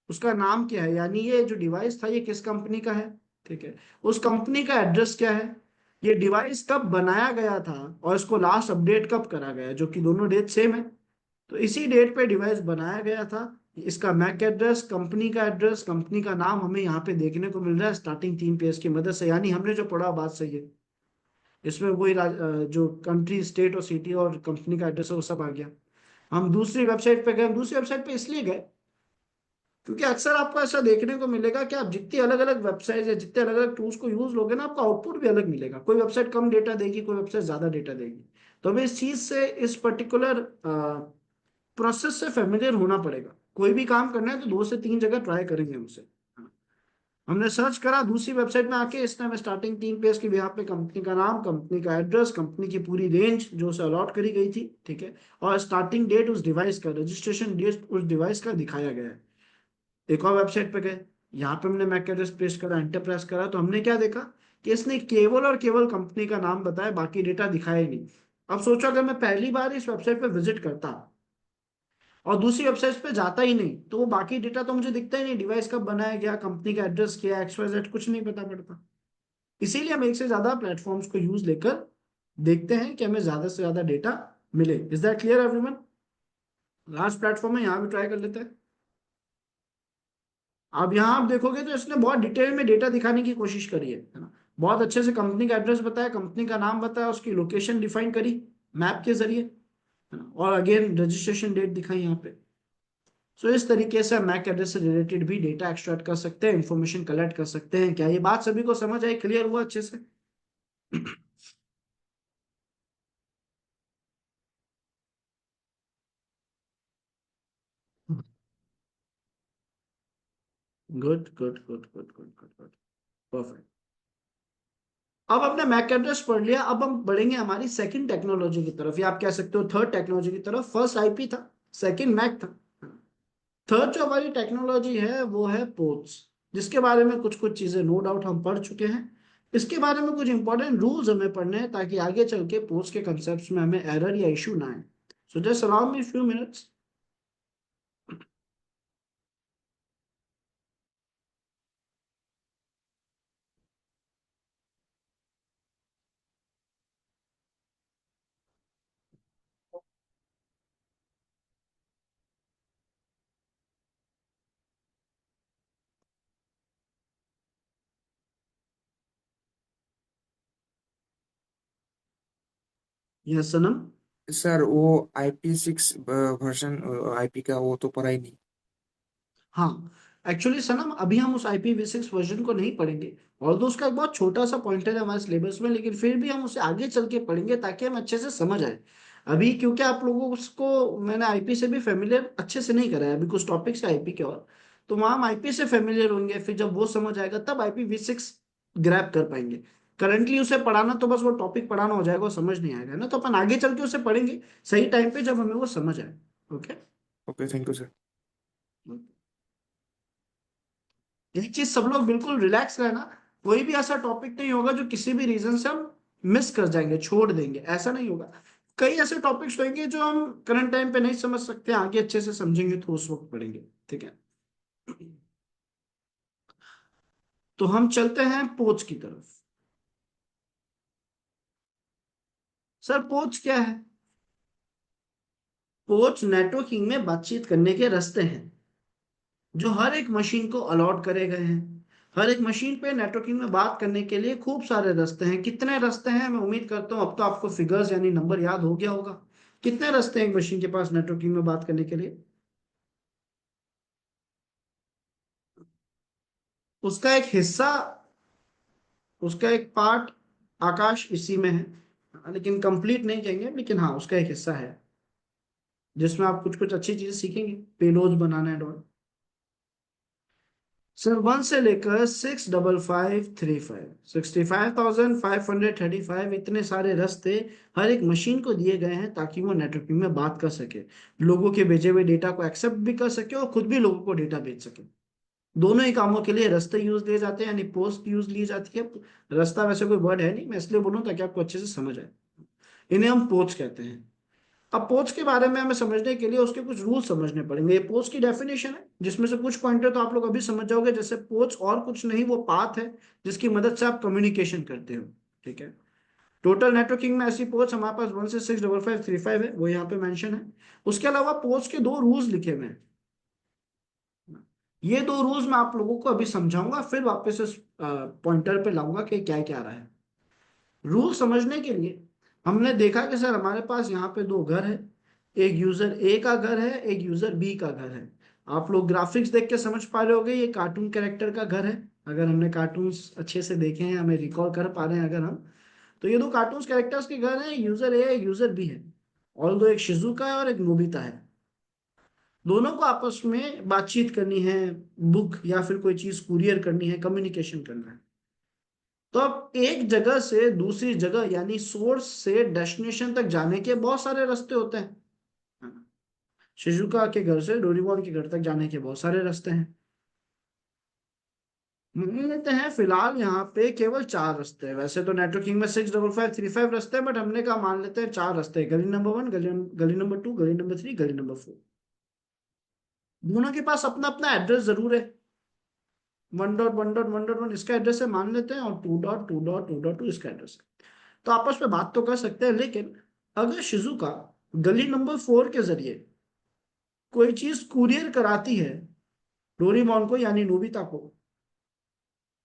उसका नाम क्या है, यानी ये जो डिवाइस था ये किस कंपनी का है, ठीक है। उस कंपनी का एड्रेस क्या है, ये डिवाइस कब बनाया गया था और इसको लास्ट अपडेट कब करा गया, जो कि दोनों डेट सेम है। तो इसी डेट पे डिवाइस बनाया गया था, इसका मैक एड्रेस, कंपनी का एड्रेस, कंपनी का नाम हमें यहाँ पे देखने को मिल रहा है स्टार्टिंग 3 पेज की मदद से, यानी हमने जो पढ़ा बात सही है। इसमें वही जो कंट्री, स्टेट और सिटी और कंपनी का एड्रेस है वो सब आ गया। हम दूसरी वेबसाइट पे गए, हम दूसरी वेबसाइट पे इसलिए गए क्योंकि अक्सर आपको ऐसा देखने को मिलेगा कि आप जितनी अलग अलग वेबसाइट या जितने अलग अलग टूल्स को यूज लोगे ना, आपका आउटपुट भी अलग मिलेगा। कोई वेबसाइट कम डेटा देगी, कोई वेबसाइट ज्यादा डेटा देगी। तो हमें इस चीज से, इस पर्टिकुलर प्रोसेस से फेमिलियर होना पड़ेगा। कोई भी काम करना है तो 2 से 3 जगह ट्राई करेंगे उसे। हमने सर्च करा दूसरी वेबसाइट में आके, इसने हमें स्टार्टिंग 3 पेज की यहाँ पे कंपनी का नाम, कंपनी का एड्रेस, कंपनी की पूरी रेंज जो उसे अलॉट करी गई थी, ठीक है, और स्टार्टिंग डेट उस डिवाइस का, रजिस्ट्रेशन डेट उस डिवाइस का दिखाया गया है। एक और वेबसाइट पे गए, यहाँ पे हमने मैक एड्रेस पेस्ट करा, एंटर प्रेस करा, तो हमने क्या देखा कि इसने केवल और केवल कंपनी का नाम बताया, बाकी डेटा दिखाया ही नहीं। अब सोचो अगर मैं पहली बार इस वेबसाइट पे विजिट करता और दूसरी वेबसाइट पे जाता ही नहीं, तो वो बाकी डेटा तो मुझे दिखता ही नहीं, डिवाइस कब बनाया गया, कंपनी का एड्रेस क्या, XYZ कुछ नहीं पता पड़ता। इसीलिए हम एक से ज्यादा प्लेटफॉर्म्स को यूज लेकर देखते हैं कि हमें ज्यादा से ज्यादा डेटा मिले। Is that clear everyone? Last platform है, यहाँ भी ट्राई कर लेते हैं। अब यहाँ आप देखोगे तो इसने बहुत डिटेल में डेटा दिखाने की कोशिश करी है ना। बहुत अच्छे से कंपनी का एड्रेस बताया, कंपनी का नाम बताया, उसकी लोकेशन डिफाइन करी मैप के जरिए, है ना, और अगेन रजिस्ट्रेशन डेट दिखाई यहाँ पे। सो इस तरीके से हम मैक एड्रेस से रिलेटेड भी डेटा एक्सट्रैक्ट कर सकते हैं, इंफॉर्मेशन कलेक्ट कर सकते हैं। क्या ये बात सभी को समझ आई, क्लियर हुआ अच्छे से? Good good good good good good good, perfect. अब हमने मैक एड्रेस पढ़ लिया, अब हम बढ़ेंगे हमारी सेकंड टेक्नोलॉजी की तरफ, या आप कह सकते हो थर्ड टेक्नोलॉजी की तरफ। फर्स्ट आईपी था, सेकंड मैक था, थर्ड जो हमारी टेक्नोलॉजी है वो है पोर्ट्स, जिसके बारे में कुछ कुछ चीजें नो डाउट हम पढ़ चुके हैं। इसके बारे में कुछ इंपॉर्टेंट रूल्स हमें पढ़ने हैं ताकि आगे चल के पोर्ट्स के कंसेप्ट में हमें एरर या इशू ना आए। So just allow me few minutes. Yes Sanam. Sir वो IP6 वर्जन IP का वो तो पढ़ा ही नहीं। हाँ, एक्चुअली सनम अभी हम उस IPv6 वर्जन को नहीं पढ़ेंगे, और तो उसका एक बहुत छोटा सा पॉइंटर है हमारे सिलेबस में, लेकिन फिर भी हम उसे आगे चल के पढ़ेंगे ताकि हम अच्छे से समझ आए। अभी क्योंकि आप लोगों को मैंने आईपी से भी फेमिलियर अच्छे से नहीं कराया, अभी कुछ टॉपिक्स है आईपी के, और तो वहां हम आईपी से फेमिलियर होंगे, फिर जब वो समझ आएगा तब IPv6 ग्रैब कर पाएंगे। करंटली उसे पढ़ाना तो बस वो टॉपिक पढ़ाना हो जाएगा, वो समझ नहीं आएगा ना, तो अपन आगे चल के उसे पढ़ेंगे सही टाइम पे जब हमें वो समझ आए। Okay. Okay, thank you sir. एक चीज सब लोग बिल्कुल रिलैक्स रहना, कोई भी ऐसा टॉपिक नहीं होगा जो किसी भी रीजन से हम मिस कर जाएंगे, छोड़ देंगे, ऐसा नहीं होगा। कई ऐसे टॉपिक्स होंगे जो हम करंट टाइम पे नहीं समझ सकते, आगे अच्छे से समझेंगे तो उस वक्त पढ़ेंगे, ठीक है। तो हम चलते हैं पोच की तरफ। सर पोच क्या है? पोच नेटवर्किंग में बातचीत करने के रास्ते हैं जो हर एक मशीन को अलॉट करे गए हैं। हर एक मशीन पे नेटवर्किंग में बात करने के लिए खूब सारे रास्ते हैं। कितने रास्ते हैं मैं उम्मीद करता हूं अब तो आपको फिगर्स यानी नंबर याद हो गया होगा। कितने रास्ते हैं एक मशीन के पास नेटवर्किंग में बात करने के लिए? उसका एक हिस्सा, उसका एक पार्ट आकाश इसी में है, लेकिन कंप्लीट नहीं कहेंगे, लेकिन हाँ उसका एक हिस्सा है जिसमें आप कुछ कुछ अच्छी चीजें सीखेंगे, पेलोड्स बनाना है और सर 1 से लेकर 65535, 65,535, इतने सारे रास्ते हर एक मशीन को दिए गए हैं ताकि वो नेटवर्किंग में बात कर सके, लोगों के भेजे हुए डेटा को एक्सेप्ट भी कर सके और खुद भी लोगों को डेटा भेज सके। दोनों ही कामों के लिए रास्ते यूज लिए जाते हैं, यानी पोस्ट यूज ली जाती है। रास्ता वैसे कोई वर्ड है नहीं, मैं इसलिए बोलूं ताकि आपको अच्छे से समझ आए। इन्हें हम पोस्ट कहते हैं। अब पोच के बारे में हमें समझने के लिए उसके कुछ रूल समझने पड़ेंगे। ये पोच की डेफिनेशन है जिसमें से कुछ पॉइंटर तो आप लोग अभी समझ जाओगे, जैसे पोच और कुछ नहीं, वो पाथ है जिसकी मदद से आप कम्युनिकेशन करते हो, ठीक है। टोटल नेटवर्किंग में ऐसी पोच हमारे पास 1 से 65535 है, वो यहाँ पे मेंशन है। उसके अलावा पोच के 2 रूल्स लिखे हुए हैं। ये दो रूल्स मैं आप लोगों को अभी समझाऊंगा, फिर वापस इस पॉइंटर पे लाऊंगा कि क्या क्या रहा है। रूल समझने के लिए हमने देखा कि सर हमारे पास यहाँ पे दो घर है, एक यूजर ए का घर है, एक यूजर बी का घर है। आप लोग ग्राफिक्स देख के समझ पा रहे होगे ये कार्टून कैरेक्टर का घर है। अगर हमने कार्टून्स अच्छे से देखे हैं, हमें रिकॉल कर पा रहे हैं अगर हम, तो ये दो कार्टून्स कैरेक्टर्स के घर हैं, यूजर ए यूजर बी है। और दो, एक शिजुका है और एक नोबिता है। दोनों को आपस में बातचीत करनी है, बुक या फिर कोई चीज कुरियर करनी है, कम्युनिकेशन करना है। तो अब एक जगह से दूसरी जगह यानी सोर्स से डेस्टिनेशन तक जाने के बहुत सारे रास्ते होते हैं। शिजुका के घर से डोरेमोन के घर तक जाने के बहुत सारे रास्ते हैं। मान लेते हैं फिलहाल यहाँ पे केवल चार रास्ते हैं। वैसे तो नेटवर्किंग में 65535 रास्ते हैं, बट हमने कहा मान लेते हैं चार रास्ते हैं। गली नंबर 1, गली नंबर 2, गली नंबर 3, गली नंबर 4। दोनों के पास अपना अपना एड्रेस जरूर है। 1.1.1.1 इसका एड्रेस है मान लेते हैं, और 2.2.2.2 इसका एड्रेस है। तो आपस में बात तो कर सकते हैं, लेकिन अगर शिजुका गली नंबर 4 के जरिए कोई चीज कुरियर कराती है डोरेमोन को यानी नोबिता को,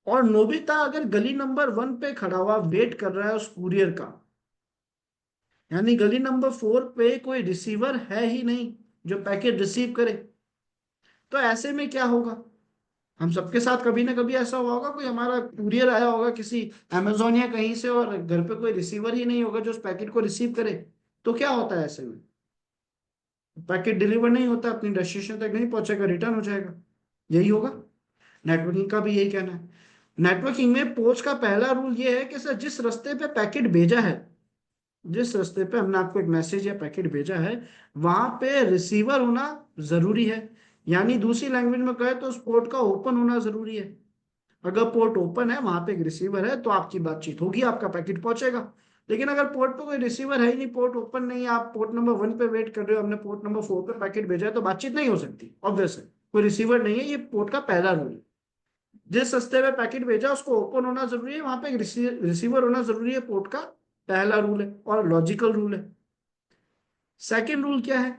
और नोबिता अगर गली नंबर 1 पे खड़ा हुआ वेट कर रहा है उस कुरियर का, यानी गली नंबर 4 पे कोई रिसीवर है ही नहीं जो पैकेट रिसीव करे, तो ऐसे में क्या होगा? हम सबके साथ कभी ना कभी ऐसा हुआ होगा, कोई हमारा कुरियर आया होगा किसी अमेजोन या कहीं से, और घर पे कोई रिसीवर ही नहीं होगा जो उस पैकेट को रिसीव करे। तो क्या होता है ऐसे में? पैकेट डिलीवर नहीं होता, अपनी डेस्टिनेशन तक नहीं पहुंचेगा, रिटर्न हो जाएगा। यही होगा। नेटवर्किंग का भी यही कहना है। नेटवर्किंग में पोच का पहला रूल ये है कि सर जिस रास्ते पे पैकेट भेजा है, जिस रास्ते पे हमने आपको एक मैसेज या पैकेट भेजा है, वहां पे रिसीवर होना जरूरी है। यानी दूसरी लैंग्वेज में कहे तो उस पोर्ट का ओपन होना जरूरी है। अगर पोर्ट ओपन है, वहां पे एक रिसीवर है, तो आपकी बातचीत होगी, आपका पैकेट पहुंचेगा। लेकिन अगर पोर्ट पे कोई रिसीवर है ही नहीं, पोर्ट ओपन नहीं है, आप पोर्ट नंबर 1 पे वेट कर रहे हो, हमने पोर्ट नंबर 4 पे पैकेट भेजा है, तो बातचीत नहीं हो सकती। ऑब्वियस है, कोई रिसीवर नहीं है। ये पोर्ट का पहला रूल है। जिस रास्ते पे पैकेट भेजा उसको ओपन होना जरूरी है, वहां पे एक रिसीवर होना जरूरी है। पोर्ट का पहला रूल है और लॉजिकल रूल है। सेकेंड रूल क्या है?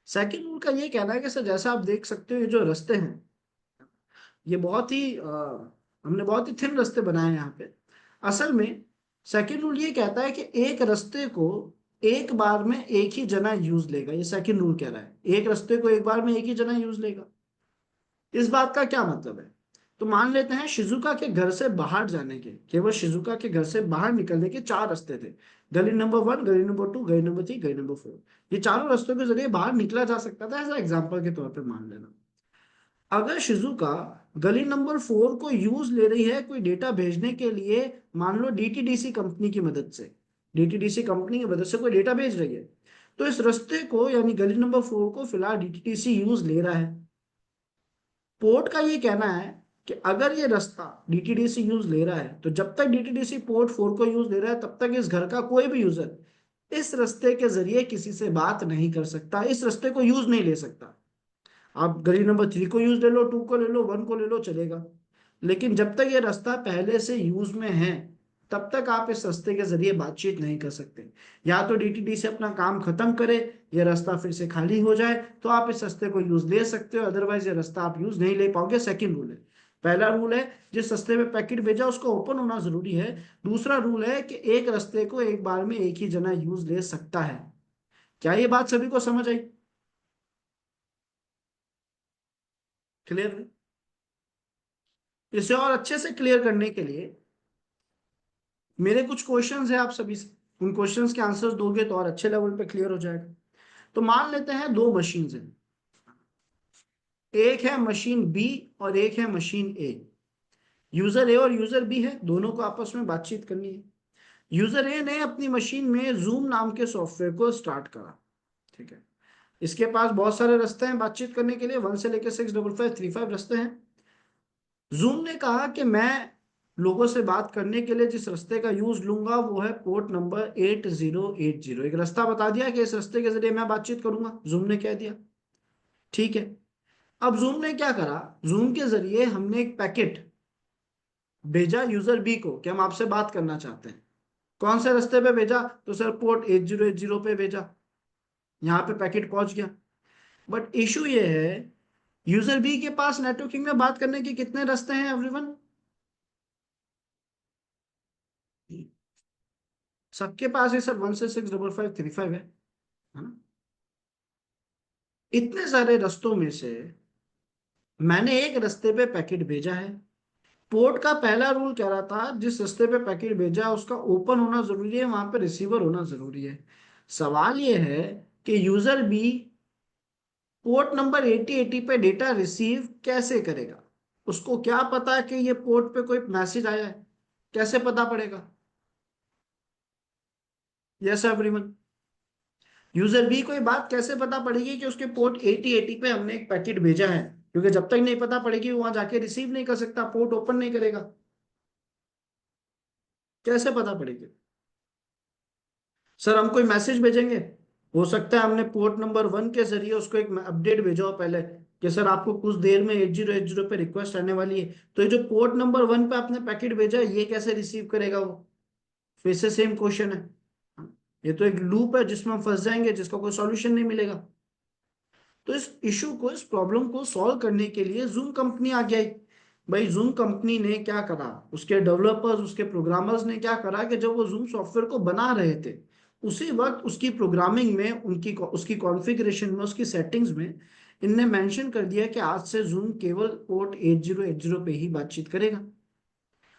सेकेंड रूल का ये कहना है कि सर जैसा आप देख सकते हो, ये जो रास्ते हैं, ये बहुत ही हमने बहुत ही थिन रास्ते बनाए हैं यहाँ पे। असल में सेकेंड रूल ये कहता है कि एक रास्ते को एक बार में एक ही जना यूज लेगा। ये सेकेंड रूल कह रहा है, एक रास्ते को एक बार में एक ही जना यूज लेगा। इस बात का क्या मतलब है? तो मान लेते हैं शिजुका के घर से बाहर जाने के, केवल शिजुका के घर से बाहर निकलने के चार रास्ते थे। गली नंबर 1, गली नंबर 2, गली नंबर 3, गली नंबर 4। ये चारों रास्तों के जरिए बाहर निकला जा सकता था, ऐसा एग्जाम्पल के तौर पर मान लेना। अगर शिजुका गली नंबर 4 को यूज ले रही है कोई डेटा भेजने के लिए, मान लो डीटीडीसी कंपनी की मदद से, डीटीडीसी कंपनी की मदद से कोई डेटा भेज रही है, तो इस रास्ते को यानी गली नंबर 4 को फिलहाल डीटीडीसी यूज ले रहा है। पोर्ट का ये कहना है कि अगर ये रास्ता डीटीडीसी यूज ले रहा है, तो जब तक डीटीडीसी पोर्ट 4 को यूज ले रहा है, तब तक इस घर का कोई भी यूजर इस रास्ते के जरिए किसी से बात नहीं कर सकता, इस रास्ते को यूज नहीं ले सकता। आप गली नंबर 3 को यूज ले लो, 2 को ले लो, 1 को ले लो, चलेगा। लेकिन जब तक ये रास्ता पहले से यूज में है, तब तक आप इस रास्ते के जरिए बातचीत नहीं कर सकते। या तो डीटीडी से अपना काम खत्म करे, ये रास्ता फिर से खाली हो जाए, तो आप इस रास्ते को यूज ले सकते हो, अदरवाइज ये रास्ता आप यूज नहीं ले पाओगे। सेकंड रूल है। पहला रूल है जिस रास्ते में पैकेट भेजा उसको ओपन होना जरूरी है। दूसरा रूल है कि एक रास्ते को एक बार में एक ही जना यूज ले सकता है। क्या ये बात सभी को समझ आई? क्लियर? इसे और अच्छे से क्लियर करने के लिए मेरे कुछ क्वेश्चंस है आप सभी से, उन क्वेश्चंस के आंसर्स दोगे तो और अच्छे लेवल पे क्लियर हो जाएगा। तो मान लेते हैं दो मशीन्स हैं, एक है मशीन बी और एक है मशीन ए। यूजर ए और यूजर बी है, दोनों को आपस में बातचीत करनी है। यूजर ए ने अपनी मशीन में जूम नाम के सॉफ्टवेयर को स्टार्ट करा। ठीक है, इसके पास बहुत सारे रास्ते हैं बातचीत करने के लिए, 1 से लेकर 65535 रास्ते हैं। जूम ने कहा कि मैं लोगों से बात करने के लिए जिस रास्ते का यूज लूंगा वो है पोर्ट नंबर 8080। एक रास्ता बता दिया कि इस रास्ते के जरिए मैं बातचीत करूंगा, जूम ने कह दिया। ठीक है, अब जूम ने क्या करा, जूम के जरिए हमने एक पैकेट भेजा यूजर बी को कि हम आपसे बात करना चाहते हैं। कौन से रास्ते पे भेजा? तो सर पोर्ट 8080 पे भेजा। यहाँ पे पैकेट पहुंच गया। बट इशू ये है यूजर बी के पास नेटवर्किंग में बात करने के कितने रास्ते हैं एवरीवन? सबके पास ये सर 1665535 है ना? इतने सारे रास्तों में से मैंने एक रास्ते पे पैकेट भेजा है। पोर्ट का पहला रूल कह रहा था जिस रास्ते पे पैकेट भेजा है उसका ओपन होना जरूरी है, वहां पे रिसीवर होना जरूरी है। सवाल ये है कि यूजर बी पोर्ट नंबर 8080 पे डेटा रिसीव कैसे करेगा? उसको क्या पता कि ये पोर्ट पे कोई मैसेज आया है? कैसे पता पड़ेगा? यस एवरीवन, यूजर बी को ये बात कैसे पता पड़ेगी कि उसके पोर्ट 8080 पे हमने एक पैकेट भेजा है? क्योंकि जब तक नहीं पता पड़ेगी वो वहां जाके रिसीव नहीं कर सकता, पोर्ट ओपन नहीं करेगा। कैसे पता पड़ेगी? सर हम कोई मैसेज भेजेंगे, हो सकता है हमने पोर्ट नंबर 1 के जरिए उसको एक अपडेट भेजा हो पहले कि सर आपको कुछ देर में 8080 पे रिक्वेस्ट आने वाली है। तो ये जो पोर्ट नंबर 1 पे आपने पैकेट भेजा है ये कैसे रिसीव करेगा वो? फिर से सेम क्वेश्चन है। ये तो एक लूप है जिसमें हम फंस जाएंगे, जिसका कोई सॉल्यूशन नहीं मिलेगा। तो इस इशू को, इस प्रॉब्लम को सॉल्व करने के लिए जूम कंपनी आ गई। भाई जूम कंपनी ने क्या करा, उसके डेवलपर्स, उसके प्रोग्रामर्स ने क्या करा कि जब वो जूम सॉफ्टवेयर को बना रहे थे उसी वक्त उसकी प्रोग्रामिंग में, उनकी उसकी कॉन्फ़िगरेशन में, उसकी सेटिंग्स में इनने मेंशन कर दिया कि आज से जूम केवल पोर्ट 8080 पे ही बातचीत करेगा।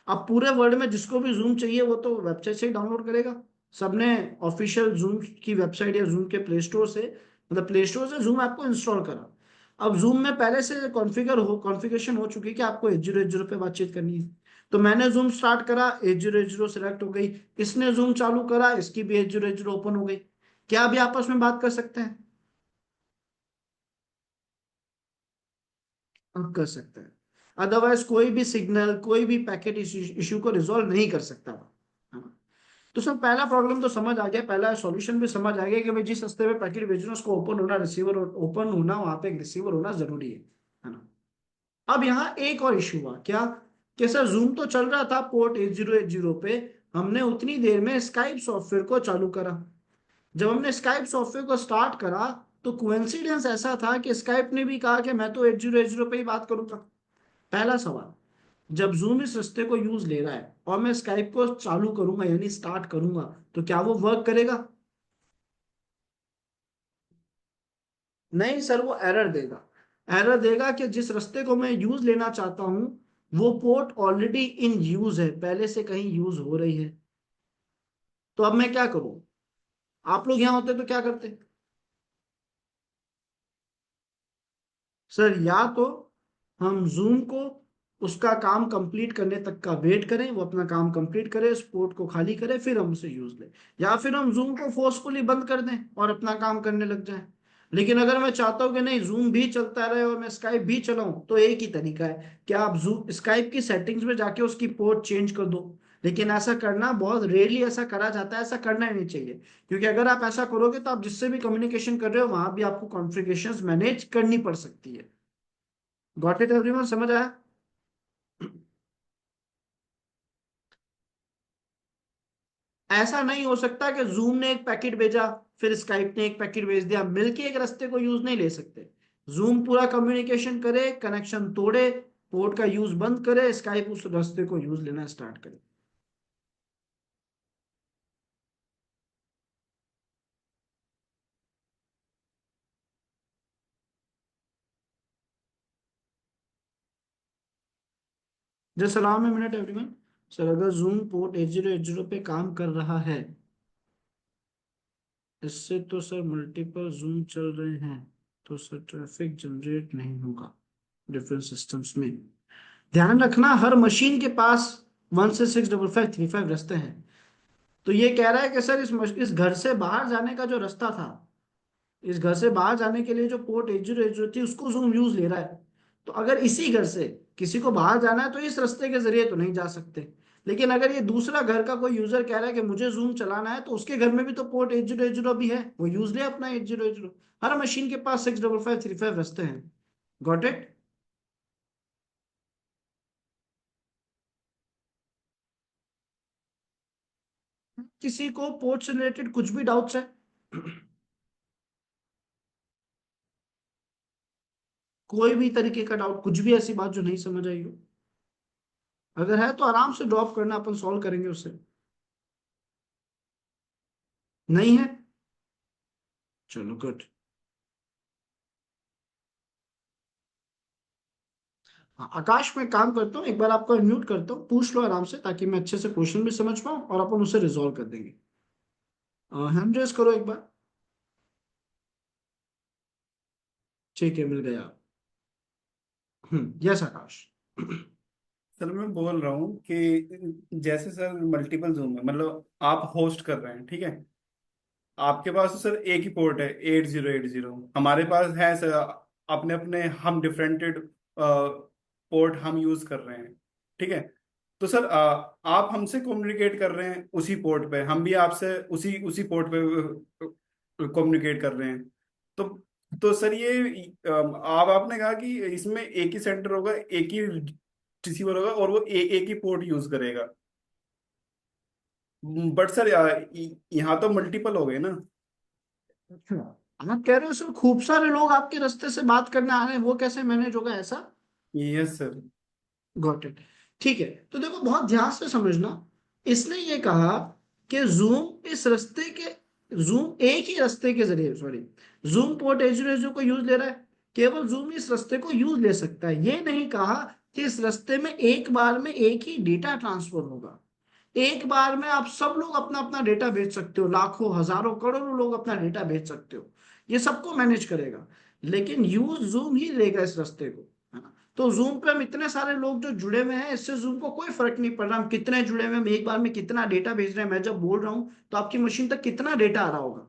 अब पूरे वर्ल्ड में जिसको भी जूम चाहिए वो तो वेबसाइट से ही डाउनलोड करेगा। सबने ऑफिशियल जूम की वेबसाइट या जूम के प्ले स्टोर से, मतलब प्ले स्टोर से जूम ऐप को इंस्टॉल करा। अब जूम में पहले से कॉन्फ़िगरेशन हो चुकी है कि आपको 8080 पे बातचीत करनी है। तो मैंने जूम स्टार्ट करा, 8080 सिलेक्ट हो गई। इसने जूम चालू करा, इसकी भी 8080 ओपन हो गई। क्या अभी आपस में बात कर सकते हैं? अब कर सकते हैं। अदरवाइज कोई भी सिग्नल, कोई भी पैकेट इस इशू को रिजॉल्व नहीं कर सकता। हाँ। तो सर पहला प्रॉब्लम तो समझ आ गया, पहला सॉल्यूशन भी समझ आ गया कि भाई जिस रास्ते पे पैकेट भेजना उसको ओपन होना, रिसीवर ओपन होना, वहां पे एक रिसीवर होना जरूरी है ना? अब यहाँ एक और इशू हुआ क्या, कि सर जूम तो चल रहा था पोर्ट 8080 पे, हमने उतनी देर में स्काइप सॉफ्टवेयर को चालू करा। जब हमने स्काइप सॉफ्टवेयर को स्टार्ट करा तो कोइंसिडेंस ऐसा था कि स्काइप ने भी कहा कि मैं तो 8080 पे ही बात करूंगा। पहला सवाल, जब जूम इस रिश्ते को यूज ले रहा है और मैं स्काइप को चालू करूंगा यानी स्टार्ट करूंगा, तो क्या वो वर्क करेगा? नहीं सर, वो एरर देगा। एरर देगा कि जिस रास्ते को मैं यूज लेना चाहता हूं वो पोर्ट ऑलरेडी इन यूज है, पहले से कहीं यूज हो रही है। तो अब मैं क्या करूं? आप लोग यहां होते तो क्या करते? सर या तो हम जूम को उसका काम कंप्लीट करने तक का वेट करें, वो अपना काम कंप्लीट करे, स्पोर्ट को खाली करे, फिर हम उसे यूज लें। या फिर हम जूम को फोर्सफुली बंद कर दें और अपना काम करने लग जाएं। लेकिन अगर मैं चाहता हूं कि नहीं जूम भी चलता रहे और मैं स्काइप भी चलाऊं, तो एक ही तरीका है कि आप जूम स्काइप की सेटिंग्स में जाके उसकी पोर्ट चेंज कर दो। लेकिन ऐसा करना बहुत रेयरली ऐसा करा जाता है, ऐसा करना ही नहीं चाहिए। क्योंकि अगर आप ऐसा करोगे तो आप जिससे भी कम्युनिकेशन कर रहे हो वहां भी आपको कॉन्फ़िगरेशंस मैनेज करनी पड़ सकती है। गॉट इट एवरीवन, समझ आया? ऐसा नहीं हो सकता कि जूम ने एक पैकेट भेजा फिर स्काइप ने एक पैकेट भेज दिया, मिलके एक रास्ते को यूज नहीं ले सकते। जूम पूरा कम्युनिकेशन करे, कनेक्शन तोड़े, पोर्ट का यूज बंद करे, स्काइप उस रास्ते को यूज लेना स्टार्ट करे। Just allow me minute everyone. Sir अगर जूम पोर्ट 8080 पे काम कर रहा है, इससे तो सर मल्टीपल जूम चल रहे हैं, तो सर ट्रैफिक जनरेट नहीं होगा डिफरेंट सिस्टम्स में। ध्यान रखना हर मशीन के पास 1665535 रास्ते हैं। तो ये कह रहा है कि सर इस घर से बाहर जाने का जो रास्ता था, इस घर से बाहर जाने के लिए जो पोर्ट 8080 थी उसको जूम यूज ले रहा है। तो अगर इसी घर से किसी को बाहर जाना है तो इस रास्ते के जरिए तो नहीं जा सकते। लेकिन अगर ये दूसरा घर का कोई यूजर कह रहा है कि मुझे जूम चलाना है, तो उसके घर में भी तो पोर्ट 8080 भी है, वो यूज ले अपना 8080। हर मशीन के पास 65535 रास्ते हैं। Got it? किसी को पोर्ट से रिलेटेड कुछ भी डाउट्स है? कोई भी तरीके का डाउट, कुछ भी ऐसी बात जो नहीं समझ आई हो, अगर है तो आराम से ड्रॉप करना, अपन सॉल्व करेंगे उससे। नहीं है? चलो गुड। हाँ, आकाश में काम करता हूँ, एक बार आपको म्यूट करता हूँ, पूछ लो आराम से, ताकि मैं अच्छे से क्वेश्चन भी समझ पाऊँ और अपन उसे रिजॉल्व कर देंगे। हैंड रेस करो एक बार। ठीक है, मिल गया। यस आकाश। सर मैं बोल रहा हूँ कि जैसे सर मल्टीपल जूम है, मतलब आप होस्ट कर रहे हैं, ठीक है। आपके पास तो सर एक ही पोर्ट है 8080, हमारे पास है सर अपने अपने, हम डिफरेंटेड पोर्ट हम यूज कर रहे हैं, ठीक है। तो सर आप हमसे कम्युनिकेट कर रहे हैं उसी पोर्ट पे, हम भी आपसे उसी उसी पोर्ट पे कम्युनिकेट कर रहे हैं। तो तो सर ये आप आपने कहा कि इसमें एक ही सेंटर होगा, एक ही रिसीवर होगा और वो एक ही पोर्ट यूज करेगा। बट सर यहाँ तो मल्टीपल हो गए ना। अच्छा, आप कह रहे हो सर खूब सारे लोग आपके रास्ते से बात करने आ रहे हैं, वो कैसे मैनेज होगा ऐसा? Yes sir. Got it. ठीक है, तो देखो बहुत ध्यान से समझना। इसने ये कहा कि जूम इस रास्ते के, जूम एक ही रास्ते के जरिए, सॉरी, जूम पोर्ट एजुरेजो को यूज ले रहा है, केवल जूम इस रास्ते को यूज ले सकता है। ये नहीं कहा कि इस रास्ते में एक बार में एक ही डेटा ट्रांसफर होगा। एक बार में आप सब लोग अपना अपना डेटा भेज सकते हो, लाखों हजारों करोड़ों लोग अपना डेटा भेज सकते हो, ये सबको मैनेज करेगा। लेकिन यूज जूम ही लेगा इस रास्ते को, है ना। तो जूम पे हम इतने सारे लोग जो जुड़े हुए हैं, इससे जूम को कोई फर्क नहीं पड़ रहा हम कितने जुड़े हुए हैं, हम एक बार में कितना डेटा भेज रहे हैं। मैं जब बोल रहा हूँ तो आपकी मशीन तक कितना डेटा आ रहा होगा,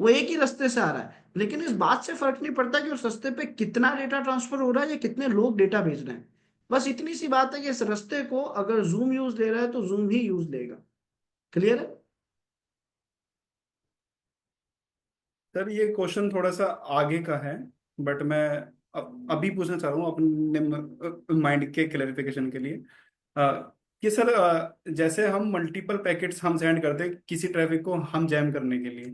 वो एक ही रास्ते से आ रहा है। लेकिन इस बात से फर्क नहीं पड़ता कि उस रास्ते पे कितना डेटा ट्रांसफर हो रहा है या कितने लोग डेटा भेज रहे हैं। बस इतनी सी बात है कि इस रास्ते को अगर जूम यूज ले रहा है तो जूम ही यूज लेगा। क्लियर है? सर ये क्वेश्चन थोड़ा सा आगे का है, बट मैं अभी पूछना चाह रहा हूँ अपने माइंड के क्लैरिफिकेशन के लिए। कि सर जैसे हम मल्टीपल पैकेट्स हम सेंड करते हैं किसी ट्रैफिक को हम जैम करने के लिए,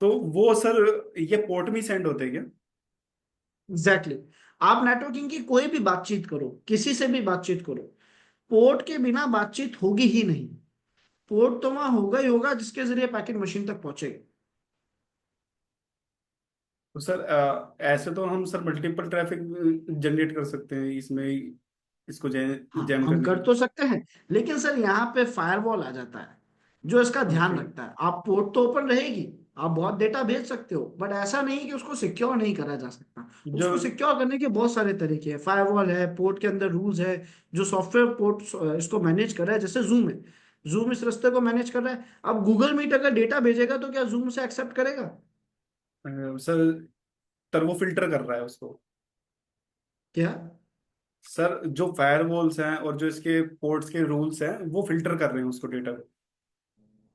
तो वो सर ये पोर्ट में सेंड होते हैं क्या? Exactly exactly. आप नेटवर्किंग की कोई भी बातचीत करो, किसी से भी बातचीत करो, पोर्ट के बिना बातचीत होगी ही नहीं। पोर्ट तो वहां होगा ही होगा जिसके जरिए पैकेट मशीन तक पहुंचेगा। तो सर ऐसे तो हम सर मल्टीपल ट्रैफिक जनरेट कर सकते हैं इसमें, इसको हाँ, जैम हम करने के कर लिए। तो सकते हैं, लेकिन सर यहाँ पे फायरवॉल आ जाता है जो इसका ध्यान ओके। रखता है। आप पोर्ट तो ओपन रहेगी, आप बहुत डेटा भेज सकते हो, बट ऐसा नहीं कि उसको सिक्योर नहीं करा जा सकता। जो उसको सिक्योर करने के बहुत सारे तरीके हैं, फायरवॉल है, पोर्ट के अंदर रूल्स है, जो सॉफ्टवेयर पोर्ट इसको मैनेज कर रहा है, जैसे जूम है, जूम इस रास्ते को मैनेज कर रहा है। अब गूगल मीट अगर डेटा भेजेगा तो क्या जूम से एक्सेप्ट करेगा? सर तर वो फिल्टर कर रहा है उसको। क्या? सर जो फायरवॉल्स हैं और जो इसके पोर्ट्स के रूल्स हैं वो फिल्टर कर रहे हैं उसको डेटा।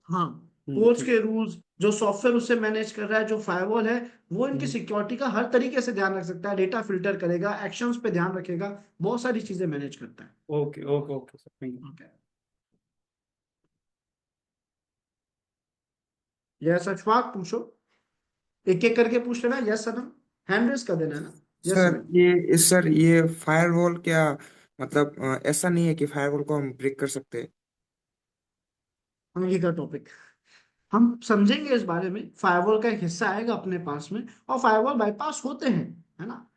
हाँ, पोर्ट्स ठीक। के रूल्स, जो सॉफ्टवेयर उसे मैनेज कर रहा है, जो फायरवॉल है, वो इनकी हम्म, सिक्योरिटी का हर तरीके से ध्यान रख सकता है, डेटा फिल्टर करेगा, एक्शंस पे ध्यान रखेगा, बहुत सारी चीजें मैनेज करता है। Okay okay okay sir, thank you. Okay, yes Ashfaq पूछो, एक एक करके पूछ लेना। यस सनम, हैंड रेस कर देना है ना। यस सर सनम। ये फायरवॉल क्या, मतलब ऐसा नहीं है कि फायरवॉल को हम ब्रेक कर सकते हैं? आगे का टॉपिक हम समझेंगे इस बारे में, फायरवॉल का एक हिस्सा आएगा अपने पास में, और फायरवॉल बाईपास होते हैं, है ना।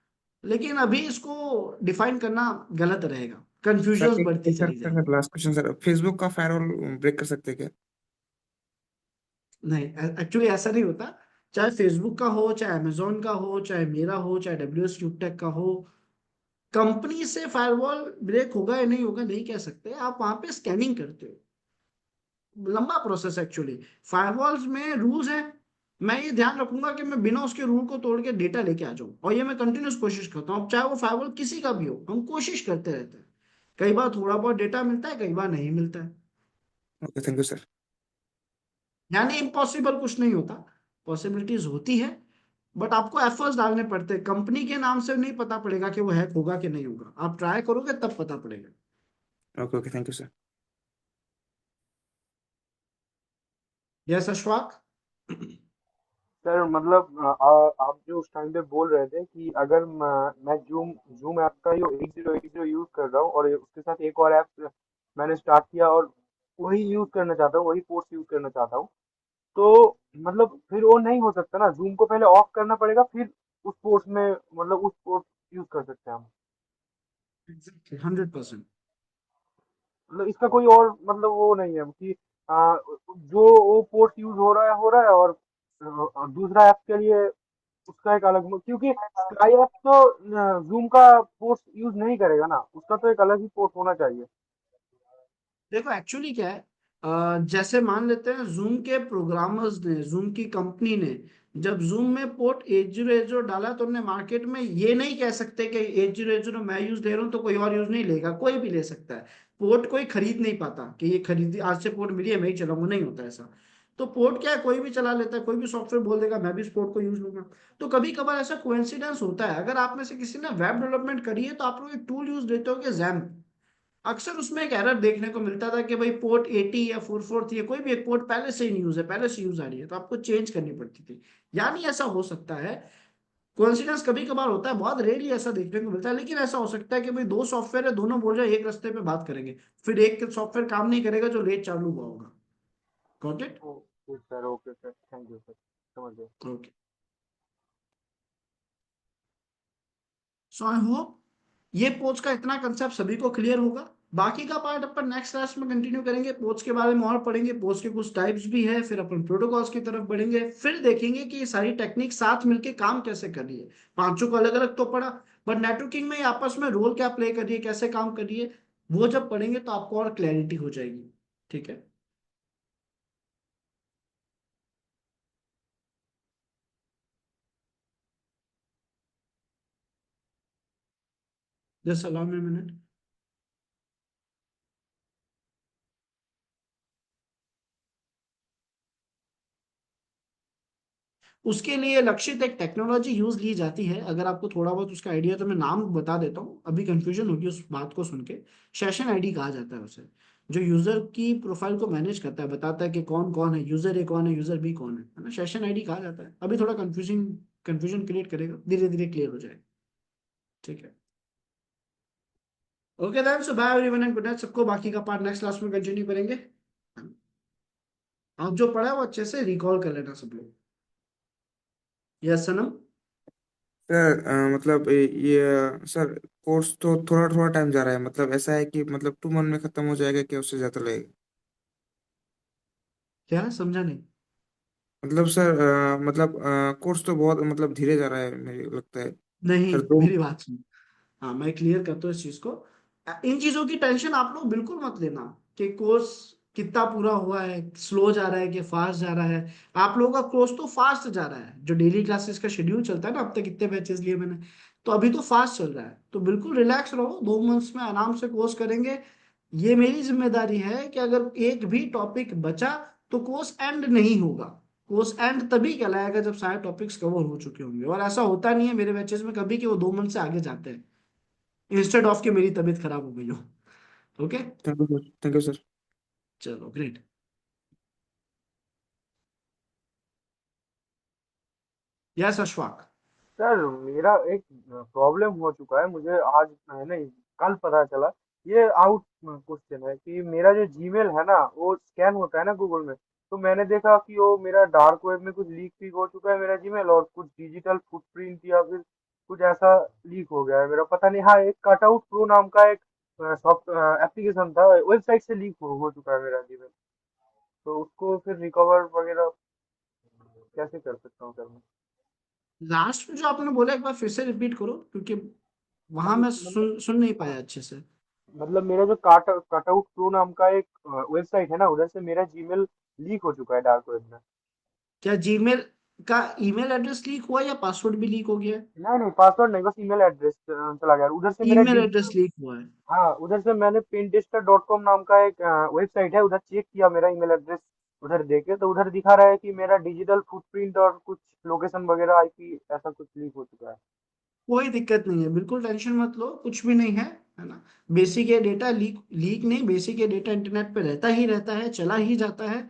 लेकिन अभी इसको डिफाइन करना गलत रहेगा, सर कंफ्यूजन एक बढ़ती सर चली सर जाएगी। लास्ट क्वेश्चन सर, फेसबुक का फायरवॉल ब्रेक कर सकते हैं क्या? नहीं, एक्चुअली ऐसा नहीं होता। चाहे फेसबुक का हो, चाहे अमेजोन का हो, चाहे मेरा हो, चाहे डब्ल्यू एस टेक का हो, कंपनी से फायरवॉल ब्रेक होगा या नहीं होगा नहीं कह सकते। आप वहां पे स्कैनिंग करते हो, लंबा प्रोसेस एक्चुअली। फायरवॉल्स में रूल्स हैं, मैं ये ध्यान रखूंगा कि मैं बिना उसके रूल को तोड़ के डेटा लेके आ जाऊं, और ये मैं कंटिन्यूस कोशिश करता हूँ। अब चाहे वो फायरवॉल किसी का भी हो, हम कोशिश करते रहते हैं। कई बार थोड़ा बहुत डेटा मिलता है, कई बार नहीं मिलता है। Okay, thank you sir. यानी इम्पॉसिबल कुछ नहीं होता, पॉसिबिलिटीज होती है, बट आपको एफर्ट्स डालने पड़ते हैं। कंपनी के नाम से नहीं पता पड़ेगा कि वो हैक होगा कि नहीं होगा, आप ट्राई करोगे तब पता पड़ेगा। Okay okay, thank you sir. Yes Ashfaq. Sir मतलब आप जो उस टाइम पे बोल रहे थे कि अगर मैं जूम जूम ऐप का जो 8080 यूज कर रहा हूँ और उसके साथ एक और ऐप मैंने स्टार्ट किया और वही यूज करना चाहता हूँ, वही पोस्ट यूज करना चाहता हूँ, तो मतलब फिर वो नहीं हो सकता ना, जूम को पहले ऑफ करना पड़ेगा फिर उस पोस्ट में मतलब उस पोस्ट यूज कर सकते हैं हम। एग्जैक्टली 100%। मतलब इसका कोई और मतलब वो नहीं है कि जो वो पोस्ट यूज हो रहा है और दूसरा ऐप के लिए उसका एक अलग क्योंकि स्काई ऐप तो जूम का पोर्ट यूज नहीं करेगा ना, उसका तो एक अलग ही पोर्ट होना चाहिए। देखो एक्चुअली क्या है, जैसे मान लेते हैं जूम के प्रोग्रामर्स ने, जूम की कंपनी ने जब जूम में पोर्ट 8080 डाला तो उन्होंने मार्केट में ये नहीं कह सकते कि 8080 मैं यूज ले रहा हूँ तो कोई और यूज नहीं लेगा, कोई भी ले सकता है। पोर्ट कोई खरीद नहीं पाता कि ये खरीदी आज से पोर्ट मिली है मैं ही चलाऊंगा, नहीं होता ऐसा। तो पोर्ट क्या है, कोई भी चला लेता है, कोई भी सॉफ्टवेयर बोल देगा मैं भी इस पोर्ट को यूज लूंगा। तो कभी कभार ऐसा कोइंसिडेंस होता है, अगर आप में से किसी ने वेब डेवलपमेंट करी है तो आप लोग एक टूल यूज लेते हो कि जैम्प। अक्सर उसमें एक एरर देखने को मिलता था कि भाई पोर्ट 80 या 44 या कोई भी एक पोर्ट पहले से ही यूज है, पहले से यूज आ रही है, तो आपको चेंज करनी पड़ती थी। यानी ऐसा हो सकता है, कोइंसिडेंस कभी कभार होता है, बहुत रेयरली ऐसा देखने को मिलता है, लेकिन ऐसा हो सकता है कि भाई दो सॉफ्टवेयर है, दोनों बोल रहे हैं एक रास्ते पे बात करेंगे, फिर एक सॉफ्टवेयर काम नहीं करेगा जो लेट चालू हुआ होगा। Got it? Okay sir, thank you sir, समझ गए। ओके। सो आई होप ये पोच का इतना कंसेप्ट सभी को क्लियर होगा। बाकी का पार्ट अपन नेक्स्ट क्लास में कंटिन्यू करेंगे, पोच के बारे में और पढ़ेंगे, पोच के कुछ टाइप्स भी है, फिर अपन प्रोटोकॉल्स की तरफ बढ़ेंगे, फिर देखेंगे कि ये सारी टेक्निक साथ मिलके काम कैसे कर रही है। पांचों को अलग अलग तो पढ़ा, बट नेटवर्किंग में ये आपस में रोल क्या प्ले कर रही है, कैसे काम कर रही है, वो जब पढ़ेंगे तो आपको और क्लैरिटी हो जाएगी। ठीक है? Just allow me minute. उसके लिए लक्षित एक टेक्नोलॉजी यूज ली जाती है, अगर आपको थोड़ा बहुत उसका आइडिया, तो मैं नाम बता देता हूँ, अभी कंफ्यूजन होगी उस बात को सुन के। सेशन आईडी कहा जाता है उसे, जो यूजर की प्रोफाइल को मैनेज करता है, बताता है कि कौन कौन है, यूजर ए कौन है, यूजर बी कौन है ना। सेशन आईडी कहा जाता है। अभी थोड़ा कंफ्यूजिंग, कंफ्यूजन क्रिएट करेगा, धीरे धीरे क्लियर हो जाएगा। ठीक है? Okay then, so bye everyone and good night सबको। बाकी का पार्ट नेक्स्ट क्लास में कंटिन्यू करेंगे। आप जो पढ़ा है वो अच्छे से रिकॉल कर लेना सब लोग। यस सनम? सर मतलब ये सर कोर्स तो थोड़ा थोड़ा टाइम जा रहा है, मतलब ऐसा है कि मतलब 2 मंथ में खत्म हो जाएगा क्या, उससे ज्यादा लगेगा? क्या समझा नहीं? मतलब सर मतलब कोर्स तो बहुत मतलब धीरे जा रहा है मुझे लगता है। नहीं, सर दो। मेरी बात सुनो। हाँ, मैं क्लियर करता हूँ इस चीज को। इन चीजों की टेंशन आप लोग बिल्कुल मत लेना कि कोर्स कितना पूरा हुआ है, स्लो जा रहा है कि फास्ट जा रहा है। आप लोगों का कोर्स तो फास्ट जा रहा है, जो डेली क्लासेस का शेड्यूल चलता है ना, अब तक कितने बैचेस लिए मैंने, तो अभी तो फास्ट चल रहा है, तो बिल्कुल रिलैक्स रहो, 2 मंथ्स में आराम से कोर्स करेंगे। ये मेरी जिम्मेदारी है कि अगर एक भी टॉपिक बचा तो कोर्स एंड नहीं होगा। कोर्स एंड तभी कहलाएगा जब सारे टॉपिक्स कवर हो चुके होंगे, और ऐसा होता नहीं है मेरे बैचेस में कभी कि वो 2 मंथ से आगे जाते हैं, इंस्टेड ऑफ कि मेरी तबीयत खराब हो गई हो। Okay. Thank you sir, thank you sir. चलो ग्रेट। यस अशफाक? सर मेरा एक प्रॉब्लम हो चुका है, मुझे आज नहीं कल पता चला। ये आउट क्वेश्चन है कि मेरा जो जीमेल है ना वो स्कैन होता है ना गूगल में, तो मैंने देखा कि वो मेरा डार्क वेब में कुछ लीक फीक हो चुका है मेरा जीमेल, और कुछ डिजिटल फुटप्रिंट या फिर कुछ ऐसा लीक हो गया है मेरा, पता नहीं। हाँ, एक कटआउट प्रो नाम का एक सॉफ्ट एप्लीकेशन था, वेबसाइट से लीक हो चुका है मेरा जीमेल, तो उसको फिर रिकवर वगैरह कैसे कर सकता हूँ सर मैं? लास्ट में जो आपने बोला एक बार फिर से रिपीट करो, क्योंकि वहां मैं मतलब सुन नहीं पाया अच्छे से। मेरा जो कटआउट प्रो नाम का एक वेबसाइट है ना, उधर से मेरा जीमेल लीक हो चुका है डार्क वेब में। क्या जीमेल का ईमेल एड्रेस लीक हुआ या पासवर्ड भी लीक हो गया? नहीं नहीं, पासवर्ड नहीं, बस ईमेल एड्रेस चला गया उधर से मेरा ईमेल एड्रेस डिजिटल। लीक हुआ है? हाँ, उधर से मैंने पेनटेस्टर.com नाम का एक वेबसाइट है, उधर चेक किया मेरा ईमेल एड्रेस, उधर देखे तो उधर दिखा रहा है कि मेरा डिजिटल फुटप्रिंट और कुछ लोकेशन वगैरह आईपी ऐसा कुछ लीक हो चुका है। कोई दिक्कत नहीं है, बिल्कुल टेंशन मत लो, कुछ भी नहीं है ना। बेसिक ये डेटा लीक लीक नहीं, बेसिक ये डेटा इंटरनेट पे रहता ही रहता है, चला ही जाता है।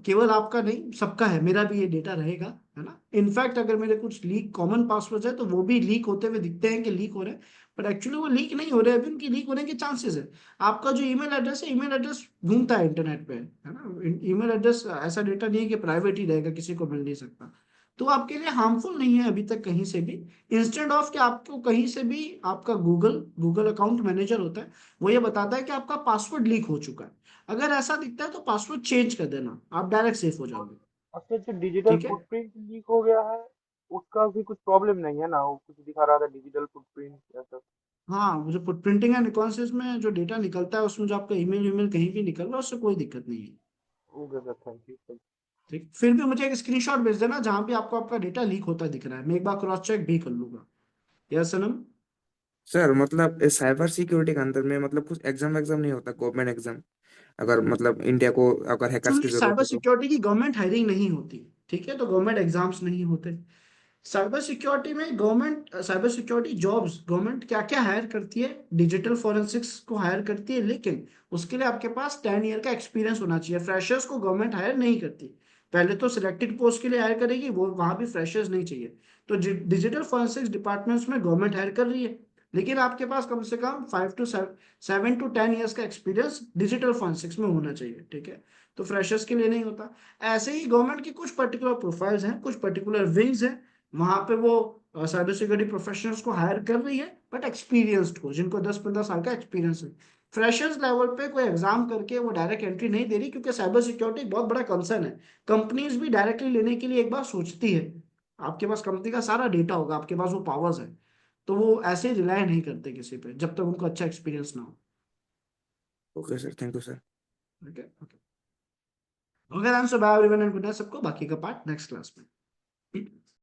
केवल आपका नहीं सबका है, मेरा भी ये डेटा रहेगा, है ना। इनफैक्ट अगर मेरे कुछ लीक कॉमन पासवर्ड है तो वो भी लीक होते हुए दिखते हैं कि लीक हो रहे हैं, बट एक्चुअली वो लीक नहीं हो रहे हैं, अभी उनकी लीक होने के चांसेस है। आपका जो ईमेल एड्रेस है, ईमेल एड्रेस घूमता है इंटरनेट पे, है ना। ईमेल एड्रेस ऐसा डेटा नहीं है कि प्राइवेट ही रहेगा, किसी को मिल नहीं सकता। तो आपके लिए हार्मफुल नहीं है अभी तक कहीं से भी। इंस्टेंट ऑफ कि आपको कहीं से भी आपका गूगल गूगल अकाउंट मैनेजर होता है, वो ये बताता है कि आपका पासवर्ड लीक हो चुका है। अगर ऐसा दिखता है तो पासवर्ड चेंज कर देना, आप डायरेक्ट सेफ हो और जाओगे। अच्छा, जो डिजिटल ठीक है। फुटप्रिंट लीक हो गया है उसका भी कुछ प्रॉब्लम नहीं है ना? वो कुछ दिखा रहा था डिजिटल फुटप्रिंट ऐसा। हाँ, वो जो फुटप्रिंटिंग है निकॉन्सिस में जो डेटा निकलता है, उसमें जो आपका ईमेल ईमेल कहीं भी निकल रहा है, उससे कोई दिक्कत नहीं है। Okay sir, thank you. ठीक, फिर भी मुझे एक स्क्रीनशॉट भेज देना जहां भी आपको आपका डेटा लीक होता दिख रहा है, मैं एक बार क्रॉस चेक भी कर लूंगा। यस सनम। सर मतलब साइबर सिक्योरिटी के अंदर में मतलब कुछ एग्जाम एग्जाम नहीं होता, गवर्नमेंट एग्जाम, अगर मतलब इंडिया को अगर हैकर्स की एक्चुअली जरूरत साइबर है तो? सिक्योरिटी की गवर्नमेंट हायरिंग नहीं होती, ठीक है, तो गवर्नमेंट एग्जाम्स नहीं होते। साइबर सिक्योरिटी में government cyber security jobs government क्या क्या हायर करती है, डिजिटल फॉरेंसिक्स को हायर करती है, लेकिन उसके लिए आपके पास 10 ईयर का एक्सपीरियंस होना चाहिए। फ्रेशर्स को गवर्नमेंट हायर नहीं करती। पहले तो सिलेक्टेड पोस्ट के लिए हायर करेगी, वो वहां भी फ्रेशर्स नहीं चाहिए। तो डिजिटल फॉरेंसिक्स डिपार्टमेंट्स में गवर्नमेंट हायर कर रही है, लेकिन आपके पास कम से कम 7 to 10 ईयर्स का एक्सपीरियंस डिजिटल फॉरेंसिक्स में होना चाहिए, ठीक है। तो फ्रेशर्स के लिए नहीं होता। ऐसे ही गवर्नमेंट की कुछ पर्टिकुलर प्रोफाइल्स हैं, कुछ पर्टिकुलर विंग्स हैं, वहां पे वो साइबर सिक्योरिटी प्रोफेशनल्स को हायर कर रही है, बट एक्सपीरियंस्ड को, जिनको 10-15 साल का एक्सपीरियंस है। फ्रेशर्स लेवल पे कोई एग्जाम करके वो डायरेक्ट एंट्री नहीं दे रही, क्योंकि साइबर सिक्योरिटी एक बहुत बड़ा कंसर्न है। कंपनीज भी डायरेक्टली लेने के लिए एक बार सोचती है। आपके पास कंपनी का सारा डेटा होगा, आपके पास वो पावर्स है, तो वो ऐसे रिलाय नहीं करते किसी पे जब तक उनको अच्छा एक्सपीरियंस ना हो। Okay sir, thank you sir. Okay okay. Okay, so bye everyone and good night सबको, बाकी का पार्ट नेक्स्ट क्लास में।